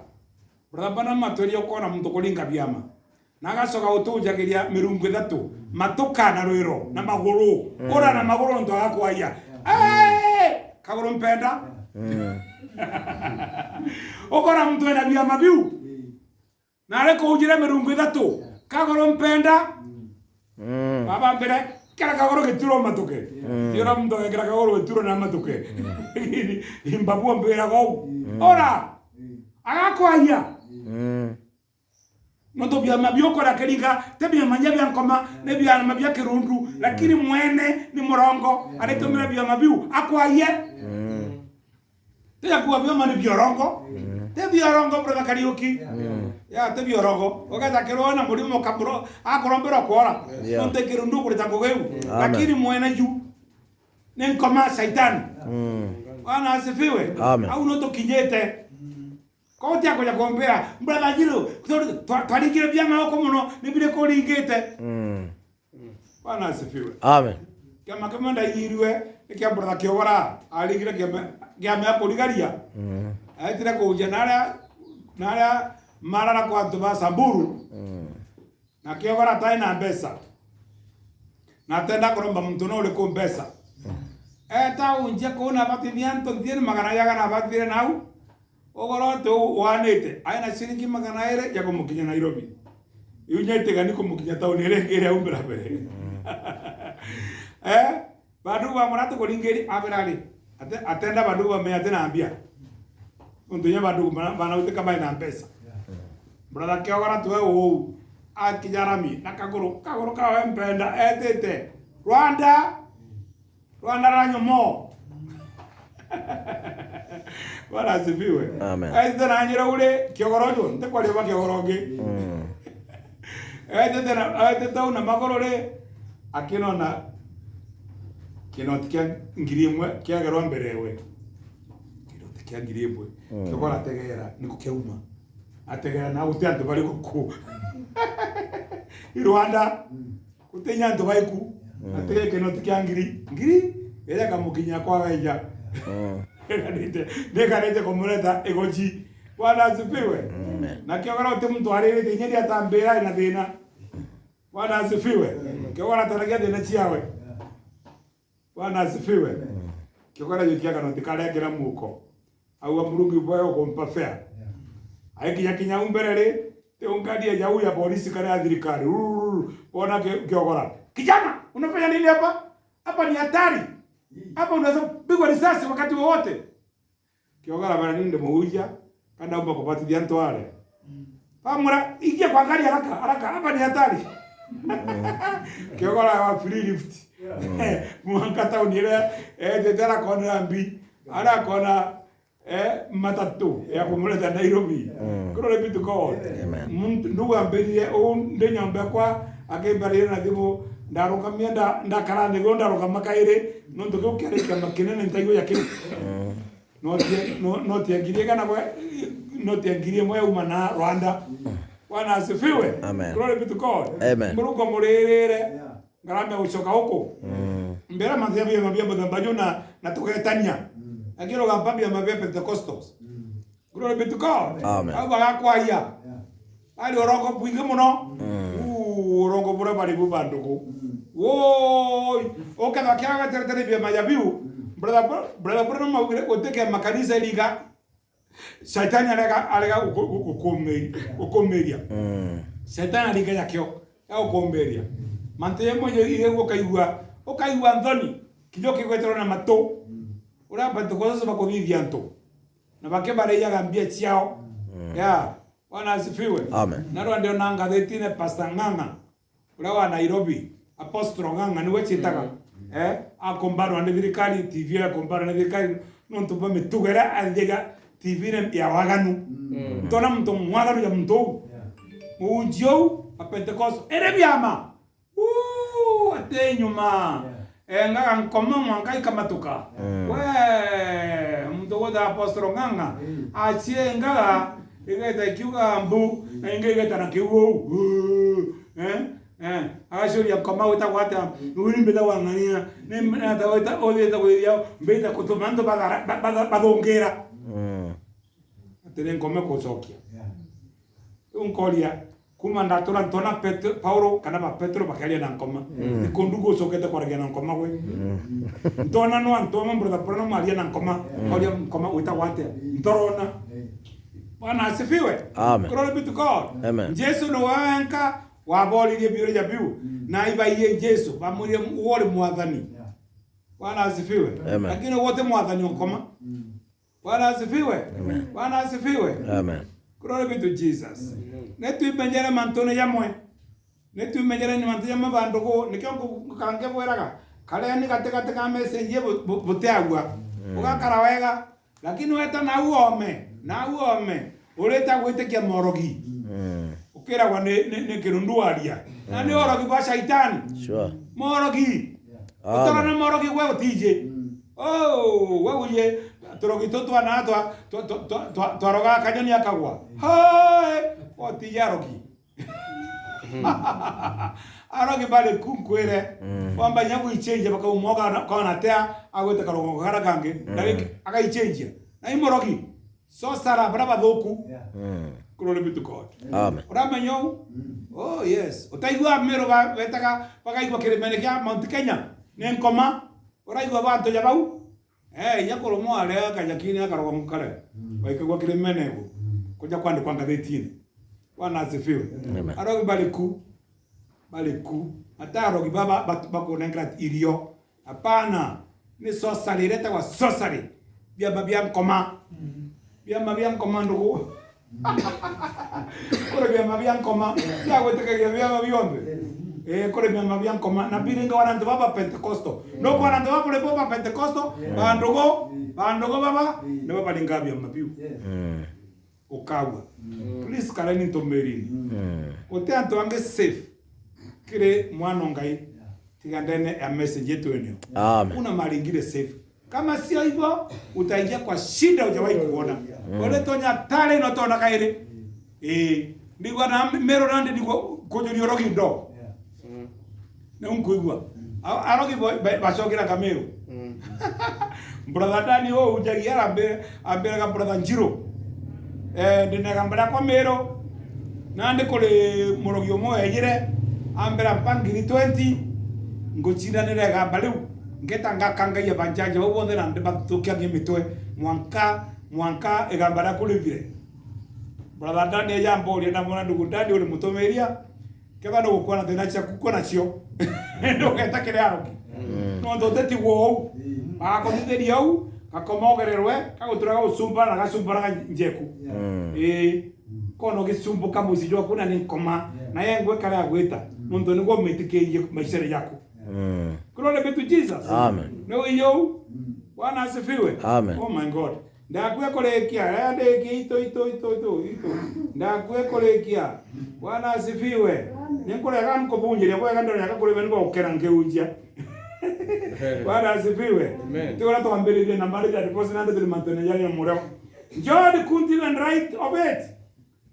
brother bana matori okona muntu kulinga byama nagasoka utujagiria mirungu ithatu matuka na rwiro na maguru ora na maguru ndo akwaya kaguru mpenda okona muntu ena byama biu nare ko ujira mirungu ithatu kagoro mpenda baba mbere kala kagoro geturo matuke yora mndo kala kagoro geturo na matuke imbabu mbera go ora agakwanya noto bya mabioko la kelinga tebya manyabya nkoma nebya mabya kirundu lakini mwene ni murongo aletomera bya mabiu akwaye teya kuwa bya mani byorongo tebyorongo brother Kariuki ya tebyorongo ogata kirona mulimo kaburo akorombera kwora nte kirundu kuri takogeu lakini mwene ju nenkoma shetani bwana asifiwe au noto kinyete kote yako ya kuombea brother Jiro twalikire bya mako muno nibile ko lingete bwana asifiwe Amen. Kama kamanda yiriwe kia brother Kiogora alikire kia me apoligaria aitira ko janara nara marara kwa tuba Samburu na Kiogora taina mbesa na tenda kuromba mtu no ule ko mbesa eta unje ko na bati vianto tiene magana yaga na bati nau ogoro to wanete aina shilingi magana ere ya kumukinya Nairobi yunyete gani kumukinya tauni ere umbera bere badu wa muratu kolingeri aberali atenda badu wa me atena ambia undunya badu bana uteka bai na pesa brother Kiogora tuwe o akijarami nakagoro kawa mpenda etete Rwanda ranyo mo wala asifiwe Amen. Aitha na nyira ule Kiogorojo ntekwali ba Kiogoroge aitha una magorore akinona kinotikia ngirimwe kiagerwa mberewe kinotikia ngirimwe Kiogora tegera niko keuma ategera na utanto bali ku Rwanda kutenya ndo baiku ategera kinotikia ngiri era kamukinya kwa weja ndekanete komuleta egochi bwana asifiwe na Kiogora uti mtu arere nyeri atambera ina thina bwana asifiwe Kiogora taragia thina ciawe bwana asifiwe Kiogora yikiaga no tikaregera muko au amurungu boyo kompafea aikinya kinya umberere te ungadia jau ya polisi kare adhirikari bona Kiogora kijana unafanya nini hapa ni hatari hapa unaweza pigwa risasi wakati wowote Kiogora bana ninde muhuja kada umba kupati dianto wale pamura ingia kwa gari haraka hapa ni hatari Kiogora wa free lift muankata unire tetera kona mbi ara kona matatu ya kumuleta Nairobi glory be to God ndugu amberie ndenyombe kwa akebare na thimu ndaruka mienda ndakarane ndaruka makaire no ndugu kereka makinene ntayo yake no tiangirie kana kwa no tiangirie moyo uma na Rwanda bwana asifiwe glory be to God muruko murerere ngarame uchoka huko mbera manzia mabia mabambajo na tugetania akiro gampambia mabia Pentecostals glory be to God aba yakwaya ali orongo bwinge muno orongo bura bari bubanduko woi okaba kyaga tere bia mayabiu brother no mawire oteke makanisa liga Shetani alega ukomeria Shetani aliga yakyo ya ukomeria mante moyo ile ukaiwa ndoni kijoki kwetero na mato ura Pentecost bako vivianto na bakebare ya gambia chiao ya Bwana asifiwe. Amen. Naro ndio nanga detine Pastor Nganga ura wa Nairobi Apostle Nganga ni wechitaga akombaro na thirikari TV ya kombaro na thirikari nonto ba mitugera andega TV ya waganu tona mtu mwaganu ya mtu ujio a Pentecost erebiama ate nyuma nga nkoma mwankai kamatuka we mtu woda Apostle Nganga achie ngaga igeta kiuga mbu na ingeta na kiwo Agashuri ya kama utawata ulimbela wangania na tawata oleta weya mbeta kutomando badongera atenen come kozokia unkolia kumanda tona Paulo kana ba Petro bakalia na nkoma kondugo soketa kwa gena nkoma we ntona no antoma brother prono maria na nkoma olia nkoma utawata ntorona Bwana asifiwe. Amen. Glory be to God. Amen. Jesu no wanka waboli ile biro ya biu na iba ye Jesu bamurie wole mwathani. Bwana asifiwe. Lakini wote mwathani nkoma. Bwana asifiwe. Bwana asifiwe. Amen. Glory be to Jesus. Netu ibenjera mantone yamwe. Netu ibenjera ni mantone yamwe bandogo nikyo kange bweraga. Kale ni katekate ka message buteagwa. Ugakara wega lakini weta na uome ureta gwitikia morogi ukira wa ne kirundu aria na ni orogi ba shaitani morogi utara na morogi wewe utije wewe ye torogi to anatwa twaroga kanyoni akagwa hai otija rogi arogi bale kunkwere kwamba nyagu ichenje baka umoga kona tea agwete karongo gara kange ndari akaichenje na imorogi so sara brava doku glory be to God. Amen. Uramenyo oh yes utaigwa mero ba betaka bakaigwa kiremene kya Mount Kenya nenkoma uraigwa bantu jabau yakoromo ale akanyakini akaroga mukare baikagwa kiremene go kuja kwande kwanga betini Bwana asifiwe. Arogi baliku atarogi baba bakonengra irio hapana ni sosari leta wa sosari bia babia koma bia mabia komando kore bia mabia koma ya weteke bia mabionde kore bia mabia koma na biringa wanantu baba Pentecosto no wanantu baba baba Pentecosto bandogo baba ne baba lingabia mabiu okawa please kaleni tomberini ote anto ange safe kire mwana ngai tigandene ya message yetu eneo una malingire safe kama sio hivyo utaingia kwa shida hujawahi kuona wale tonya tale no tona kaire ndigwa na mero nande ndigwa kujuri rogi ndo na unkuigwa arogi bashokira kamero brother Dani ujagiara ambere ka brother Njiro ndine kambara kwa mero nande kole morogi omo ejire ambera pangiri 20 ngochira nere gambaliu ngetanga kanga ya banjanja wonde na ndeba tokia ngemitwe mwanka egambara kulivire brother Dani ya mboli na mwana ndugu Dani ule mutomeria keba no gukona tena cha kukona cio ndo geta kire aroki no ndo teti wo ako ndiri au akomogererwe kagutura gusumba na gasumbara njeku kono gisumbu kamusi jo kuna ni koma na yengwe kala agweta ndo ngo metike maisha yako glory be to Jesus. Amen. No yo Bwana asifiwe. Amen. Oh my God. Ndakwe kolekia ande ito ndakwe kolekia Bwana asifiwe. Nikole kan ko bunjire kwa kando ya kakole beni ko kera ngeujia Bwana asifiwe. Tuko to ambele na mbali ya deposit na ndio mantene ya mureo God couldn't even write of it.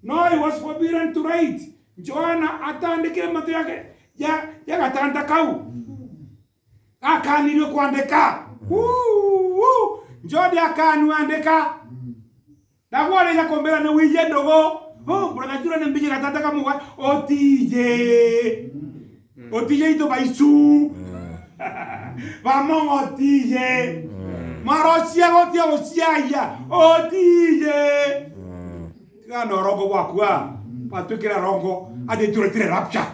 No, he was forbidden to write. Joana atandike mato yake ya gatanda kau akanire kuandika Jodi akanu andika dagwale ya kombera ne wije dogo brother jura ne mbije gatanda kamuwa otije ito baisu vamos otije marosia gotia osiaya otije kana rogo wakwa patukira rogo ade turetire rapcha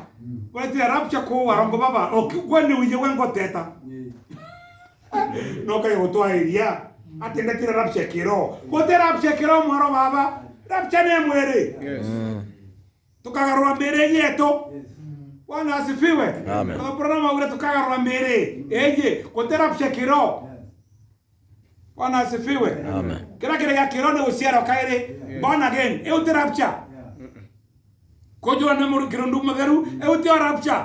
kwa tira rapcha ko warongo baba kwani wije wengo teta no kayo to airia atende tira rapture kiro kote rapture kiro mwaro baba rapture ne mwere tukagarwa mbere yeto Bwana asifiwe. Amen. Kwa programa ule tukagarwa mbere eje kote rapture kiro Bwana asifiwe. Amen. Kira ya kiro ne usiara kaire born again e uti rapture kojo na muri kiro ndu magaru e uti rapture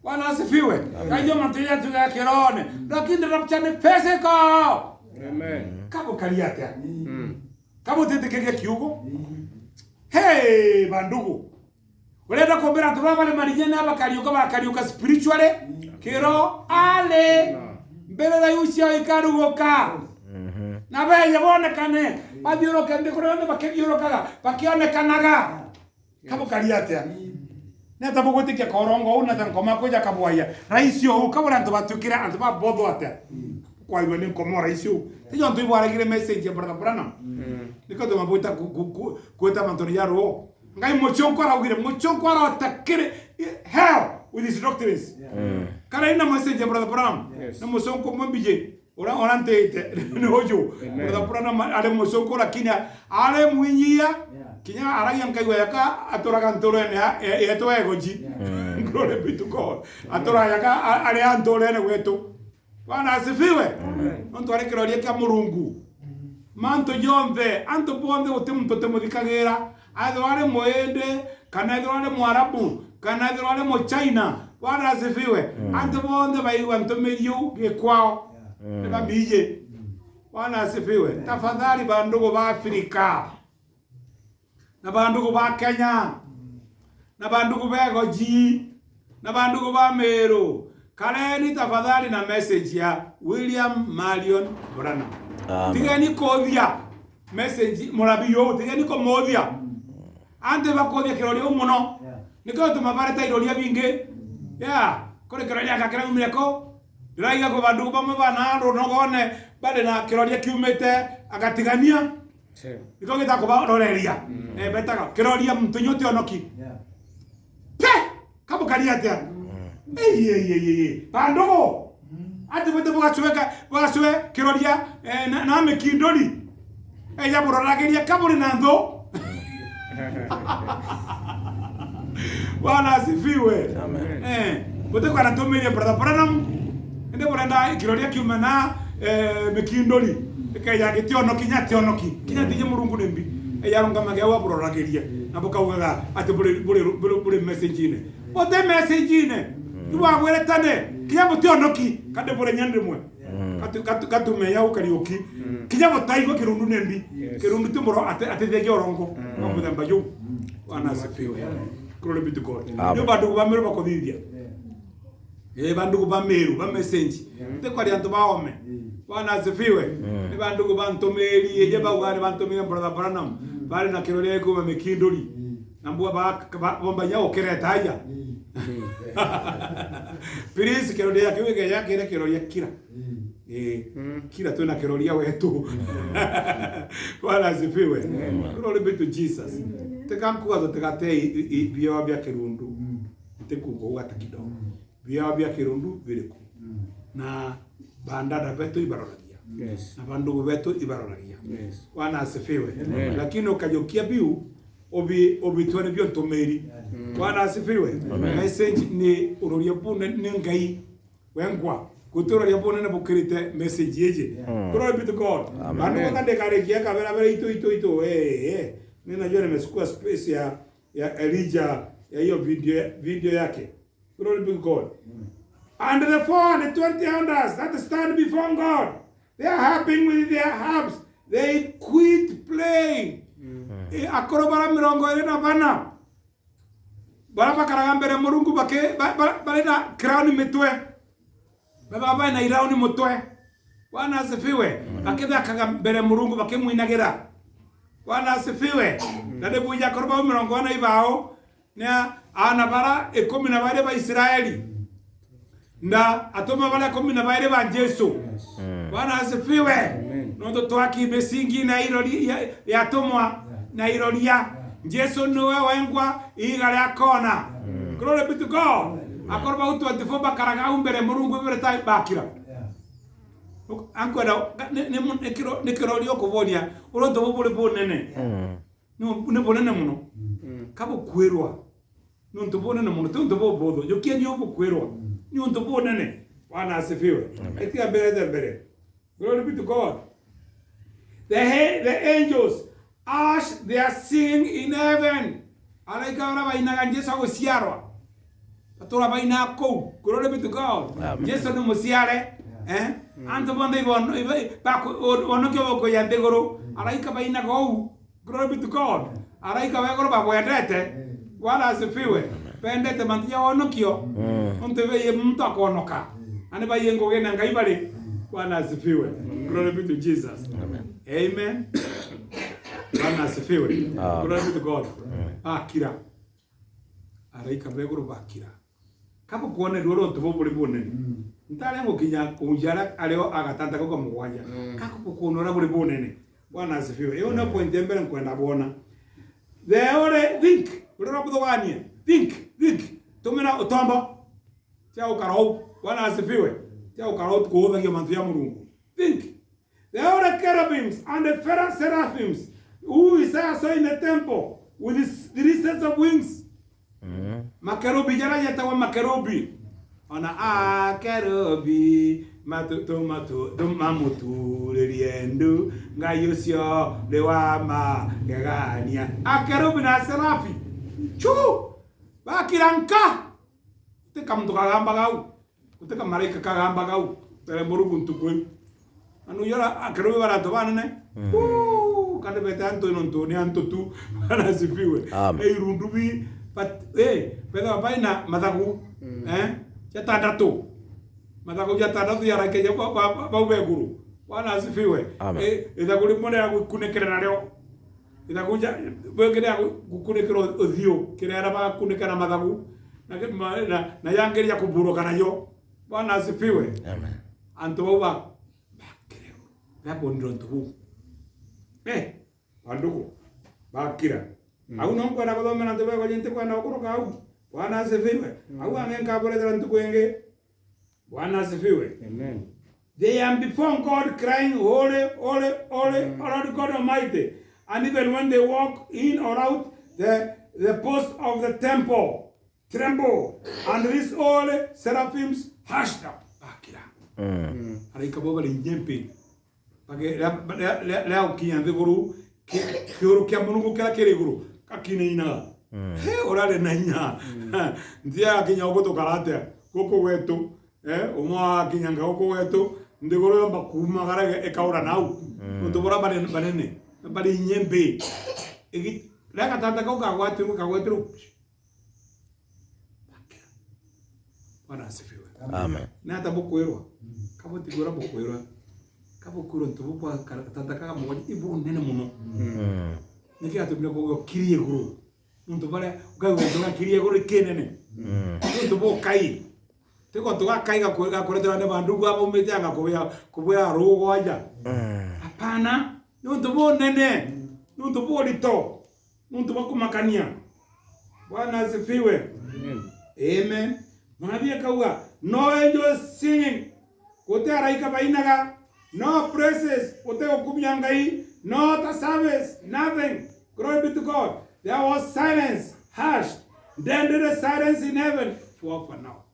Bwana asifiwe. Kajo matuya tuga kirone lakini rapture ni physical. Amen. Kabo kaliata. Kabo tetekeria kiugo. Hey bandugu. Urenda kumbira tu baba le marijana bakariuka spiritually kiro ale mbele da yusia ikarugoka. Na beye bonekane babioroka ndikurone bakibiorokaga bakionekanaga. Kabo kaliata. Neta bogotikia korongo una tankoma koja kabwaya. Raisi yo kabura ndo batukira ando babodo ata. Kwa hivyo ni komo raisi. Tiyo ndo ibwara gire message ya brother Branham. Niko ndo mabuta kueta mantoria ro. Ngai mochonkora ugire mochonkora atakire hell with his doctrines. Kana ina message ya brother Branham. Na mosonko mbije. Ora ntete ni hojo. Brother Branham ale mosonko lakini ale muinyia kinya araya nkaiwa yaka atoraga ntorene eto egoji. Glory be to God. Atora yaka ale antorene wetu. Bwana asifiwe. Nonto ari kiroria kia Mulungu. Manto yombe, anto bonde utemutote mudikagera. Aitho ari Muhindi, kana aitho ari Mwarabu, kana aitho ari Muchina. Bwana asifiwe. Anto bonde baigwa ntomeriu gikwao. Neba bije. Bwana asifiwe. Tafadhali bandugu ba Afrika. Na bandugu ba Kenya. Na bandugu ba Goji. Na bandugu ba Meru. Kareni tafadhali na message ya William Marion Branham. Tigeni kodhia message murabiyo tigeni ko modhia. Ante bakodhia kirori umuno. Niko tumabareta iroria binge. Kore kirori akakira mumeko. Diraiga ko bandu bamwe bana ronogone bale na kirori kiumete agatigania. Niko gita ko baroreria. Betaga kirori mtunyote onoki. Pe! Kabo kariatia. Bandogo. Ate bote bogasuwe kiroria na mekindoli. Ya bororageria kaburi nando. Bwana asifiwe. Amen. Bote kwa natomenya brother Branham. Ende boranda kiroria kiumana mekindoli. Ekaya gitiono kinyati kinyati Mulungu nembi. Yaronga magewa bororageria. Nabokaugaga ate bure message ine. Bote message ine. Tuwa weretane kinyabo tionoki kade bore nyandemwe katume ya ukarioki kinyabo taigo kirundu nembi kirundu tumoro atethege orongo ngomudamba yo Bwana asifiwe. Glory be to God. Ndio bandu ba Meru bakothithia bandu ba Meru ba message te kwa antu baome Bwana asifiwe. Ni bandu ba ntomeri eje bagare bantomira brother Branham bali na kirore ko mekindori nambua ba bomba nyao kereta haya Pirisi kiroria kiwege yake ile kiroria kira. Kira tu na kiroria wetu. Bwana asifiwe. Glory be to Jesus. Tekankuga tutegate bia bia kirundu. Tekugo gata kidogo. Bia bia kirundu biriku. Na bandada betu ibaroragia. Na bandu betu ibaroragia. Bwana asifiwe. Lakini ukajokia biu obi tuone bio ntomeri. Bwana asifiwe. Message ni uroria pune nengai wengwa kuturoria pune na bukirite message yeje. Glory be to God. Bandu wakande karekia kabera ito mimi najua nimechukua space ya Elijah ya hiyo video yake. Glory be to God. And the 420 elders that stand before God, they are harping with their harps. They quit playing. Akorobara mirongo ine na bana bara bakaraga mbere Mulungu bale na crown mitwe baba na irauni mutwe. Bwana asifiwe. Bakithakaga mbere Mulungu bakimwinagira. Bwana asifiwe. Na debuja koroba mirongo ine ibao na ana bara 12 ba Israeli nda atoma bale 12 ba Yesu. Bwana asifiwe. Nondo twaki besingi na irori ya tomwa na iroria Yesu niwe wengwa igare akona. Glory be to God. Akorba utu 24 bakaraga umbere Mulungu bere tai bakira. ankwenda ne kiro rio kuvonia uro to bole bonene ne bonene muno kabo kwirwa no to bonene muno to bodo yo kieni obo kwirwa ni to bonene Bwana asifiwe etia bere glory be to God. The angels ash their singing in heaven. Alaika ora baina ga Jesu agociarwa atura baina kou glory be to God. Jesu no musiare anto bande bon ba ono kyo ko yande goro alaika baina go glory be to God. Alaika ba goro ba boyandete wala asifiwe pendete mantia ono kyo onte be mtu akonoka ani ba yengo gena ngai bale Bwana asifiwe glory be to Jesus. Amen. Bwana asifiwe glory be to God. Akira alaika ba goro bakira kapo kuone roro to bobole bonene ntale ngokinya kunjara aleo agatanta ko mugwanja kako kuonora bole bonene Bwana asifiwe yo na point mbele nkwenda bona they ore think roro budogania think tumena utombo cha ukarau Bwana asifiwe cha ukarau ko ngio mantu ya Mungu think they ore cherubims and the seraphims who is also in the temple with his 3 sets of wings. Makerubi jara yatawa makerubi ona kerubi matu mamutu riendo ngayosio lewama gagania kerubi na serafi chu bakiranka teka mtu kagamba gau teka malaika kagamba gau tere murugu ntukwe anu yara kerubi barato banene kada betanto non ni anto tu anasifiwe irundubi but peda baina madagu ya tandatu madagu ya tandatu ya rakeje ba ubeguru Bwana asifiwe idaguri mone ya kunekera naryo idaguja bwegere ya kukunekera othio kirera ba kunekera madagu na yangeri ya kuburoka nayo Bwana asifiwe amen anto ba bakireo babo ndonto wandugu bakira au no kwenda kuthomera ntuwe kwa jinte kwenda kuruka au Bwana asifiwe au angenga bolera ntukwenge Bwana asifiwe amen. They are before God crying holy holy holy Lord God Almighty, and even when they walk in or out the post of the temple tremble, and these holy seraphims hushed up bakira alaika boba linyempe pake leo kiande guru kiro kya Mungu kila kile guru kakine ina orale nanya ndia kinya ugoto karate koko wetu umwa kinyanga koko wetu ndigoro yamba kumagara ekaura nau utobora banene bali nyembe igi leka tata ko kagwatu Bwana asifiwe amen na tabukwirwa kabo tigora bukwirwa kabo kuro ntubu tata kaka mmoja ibu nene muno niki atubile ko kirie guru muntu bale ugawe ndo kirie guru kenene muntu bo kai tiko tuga kai ga kureta ne bandugu abo umetanga kubya rogo aja hapana muntu bo nene muntu bo lito muntu bo kumakania Bwana asifiwe amen mwabia kauga no angels singing kote araika bainaga no praises kote okubiangai no service, nothing. Glory be to God. There was silence, hushed. Then there is silence in heaven for now.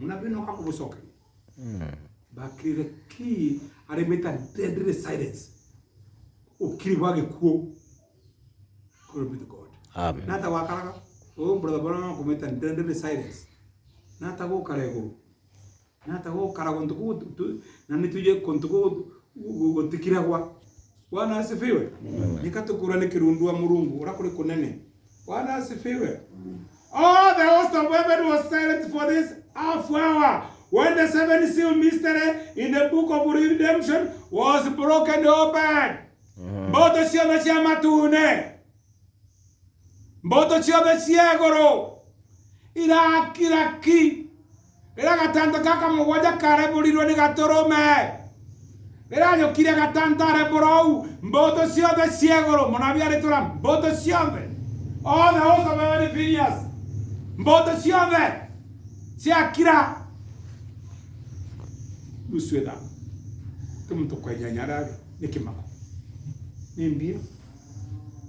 Munabino kakubusoka. Bakire ki arimeta there is silence. Ukiri wage kuo. Glory be to God. Amen. Nata wakaraga. Oh brother brother kumeta there is silence. Nata go karego. Nata go karago ntuku nani tuje kontuku utikiragwa. Bwana asifiwe. Nikatukura nikirundua Mungu urakuri kunene. Bwana asifiwe. Oh, the host of heaven was silent for this half hour when the 7th seal mystery in the book of redemption was broken open. Mboto sio chia matune. Mboto sio siegoro. Iraki. Ira gatanda kaka mugwaja kare bulirwo ni gatorome. Ira yokire gatanda re borou. Mboto sio siegoro. Monabia retura. Mboto sio. Oh, the host of heaven is furious. Mboto siove si akira nusueda tumto kwa nyanyara nikimako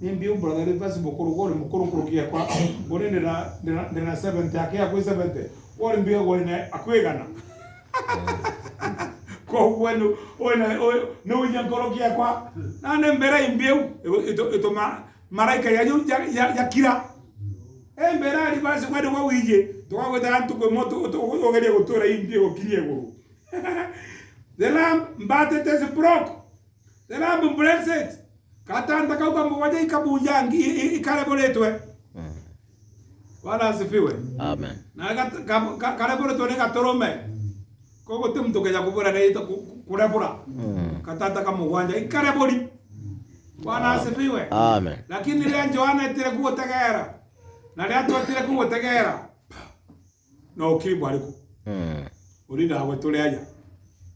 nimbio brother basi mukuru kia kwa ngone ndina 70 yake ya kwa 70 wale mbio ngone akwegana kwa bueno no unyangoro kia kwa nane mbera imbio ito maraika ya kira mbera ali basi kwende kwa wije tukagweta antu kwa moto ogeria gutura imbio kirie go the lamb but it is broke the lamb breaks it katanda kauka mwaje ikabujangi ikaraboletwe wala asifiwe amen na karaboletwe ni gatorome kogo tumto keja kubura na kurabura katanda kama mwanja ikarabori wala asifiwe amen lakini leo Joana etire kuotegera na leo atotire kuotegera no kibwa aliko ulinda hawe tole aja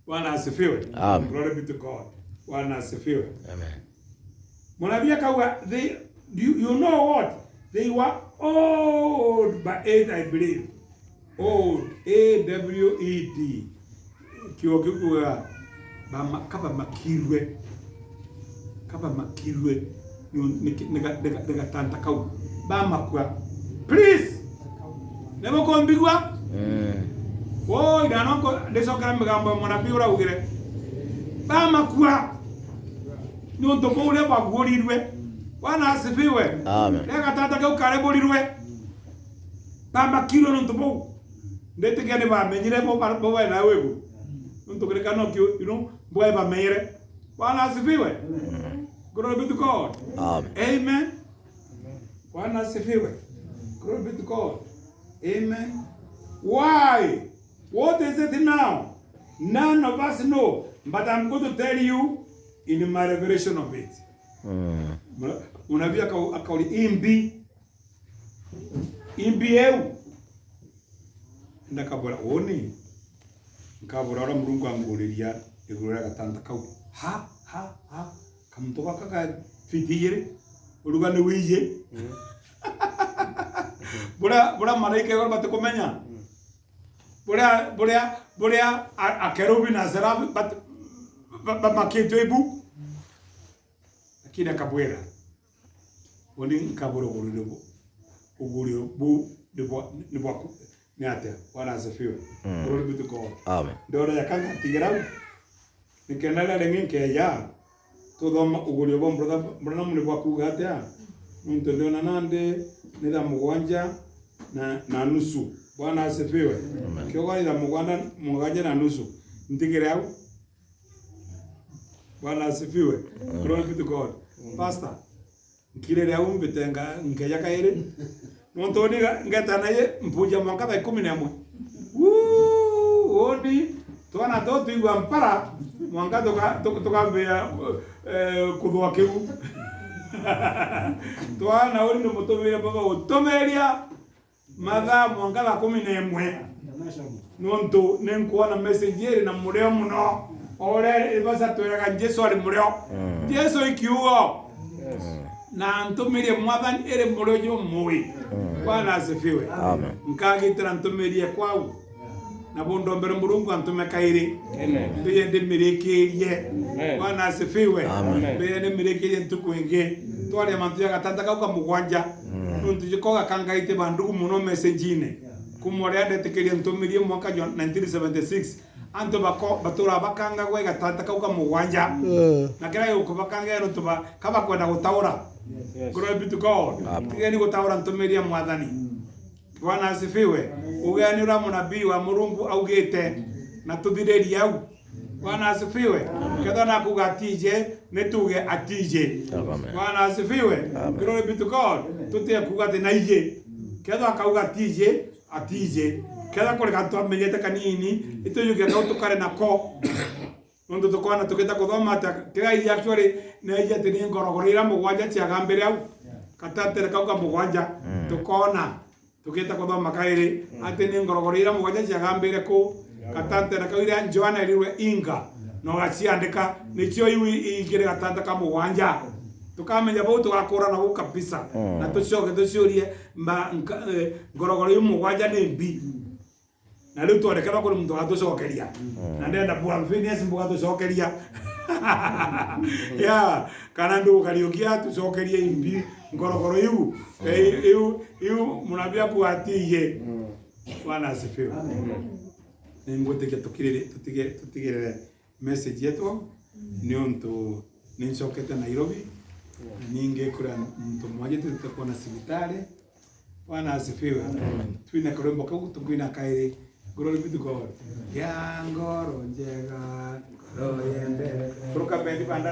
wala asifiwe amen glory be to God wala asifiwe amen. Monabia kawa they you know what they were old by age I believe old AWED kiogikuwa kaba makirwe nega tanta kau ba makwa please nebo kombigwa oh danoko desokara mgambo monabia ugire ba makwa nunto ko ule bagurirwe wana asifiwe amen lega tata ka ukareburirwe bamba kilo nunto bo ndete gane ba menyire bo na webu nunto kile kano ki boy ba menyire wana asifiwe glory be to God amen wana asifiwe glory be to God amen why what is it now none of us know but I'm going to tell you in my revelation of it. Unavia akauli imbi eu ndakabora oni nkabora ora murungu anguriria igurira gatanda kau ha kamutoka kaka fitiyere uruga ni wije bora malaika yoro batakomenya bora akerubi na serafi but maketo ibu akina kabwera woni kaboro ugurio bu ni bwako ni ate wana asifiwe glory be to God amen ndora yakanga tigerau nikenala lenginke ya todo ugurio bo brother muni bwako gatea muntu ndona nande nida mugwanja na nusu bwana asifiwe kioga ida mugwanja na nusu ntigerau bwana asifiwe glory be to God pastor nkirere au mbitenga ngeya kaire montoni ngeta naye mpuja mwaka 11 odi twana toto igwa mpara mwanga tukambia kudwa kiu twana uri no mutomera baba utomeria madha mwanga 11 nonto nenkuona message na mureo muno ore ibasa toyaga Jesu ali mureo Jesu ikiuo na ntomerie mwathani ere mureo mui bwana asifiwe amen nkagitira ntomerie kwau na bondo mbere murungu antumekaire amen tuyende mirekerie bwana asifiwe amen tuyende mirekerie ntukwenge twale mantu ya gatanda kauka mugwanja ntujikoga kangaite bandugu muno message kumorea ndetekeria ntomerie mwaka 1976 anto batura bakanga gwe gatata kauka mugwanja na kira yuko bakanga yero tuba kaba kwenda gutaura glory be to God tigeni gutaura ntomeria mwathani bwana asifiwe ugani ura munabii wa Murungu augite na tuthireria au bwana asifiwe ketha na kugatije netuge atije bwana asifiwe glory be to God tutie kugate na ije ketha akaugatije atije kela kole kanto amenyete kanini ito yuke kauto kare nako ndo tukona tuketa kuthoma ta kira iya actually na iya tini ngorogorira mugwanja cia gambere au katatere kauka mugwanja tukona tuketa kuthoma kaire atini ngorogorira mugwanja cia gambere ko katatere kaira Joana iliwe inga no gaciandika nicio igire gatanda ka mugwanja tukamenya bo tugakora na kabisa na tucoke tuciurie ngorogoro yu mugwanja ni mbi na leo tuonekana kuna mtu atucokeria na ndenda bwa Phineas mbuga tucokeria ya kana ndu kariukia tucokerie imbi ngorogoro iu munabia kuatige Bwana asifiwe. Ningotekia tutigirire message yetu ni onto nincokete Nairobi ninge kura mtu mmoja tutakuwa na sibitari. Bwana asifiwe. Twina kurembo kau tukwina kairi glory be to God ya ngoro njega roho yende kuruka bendi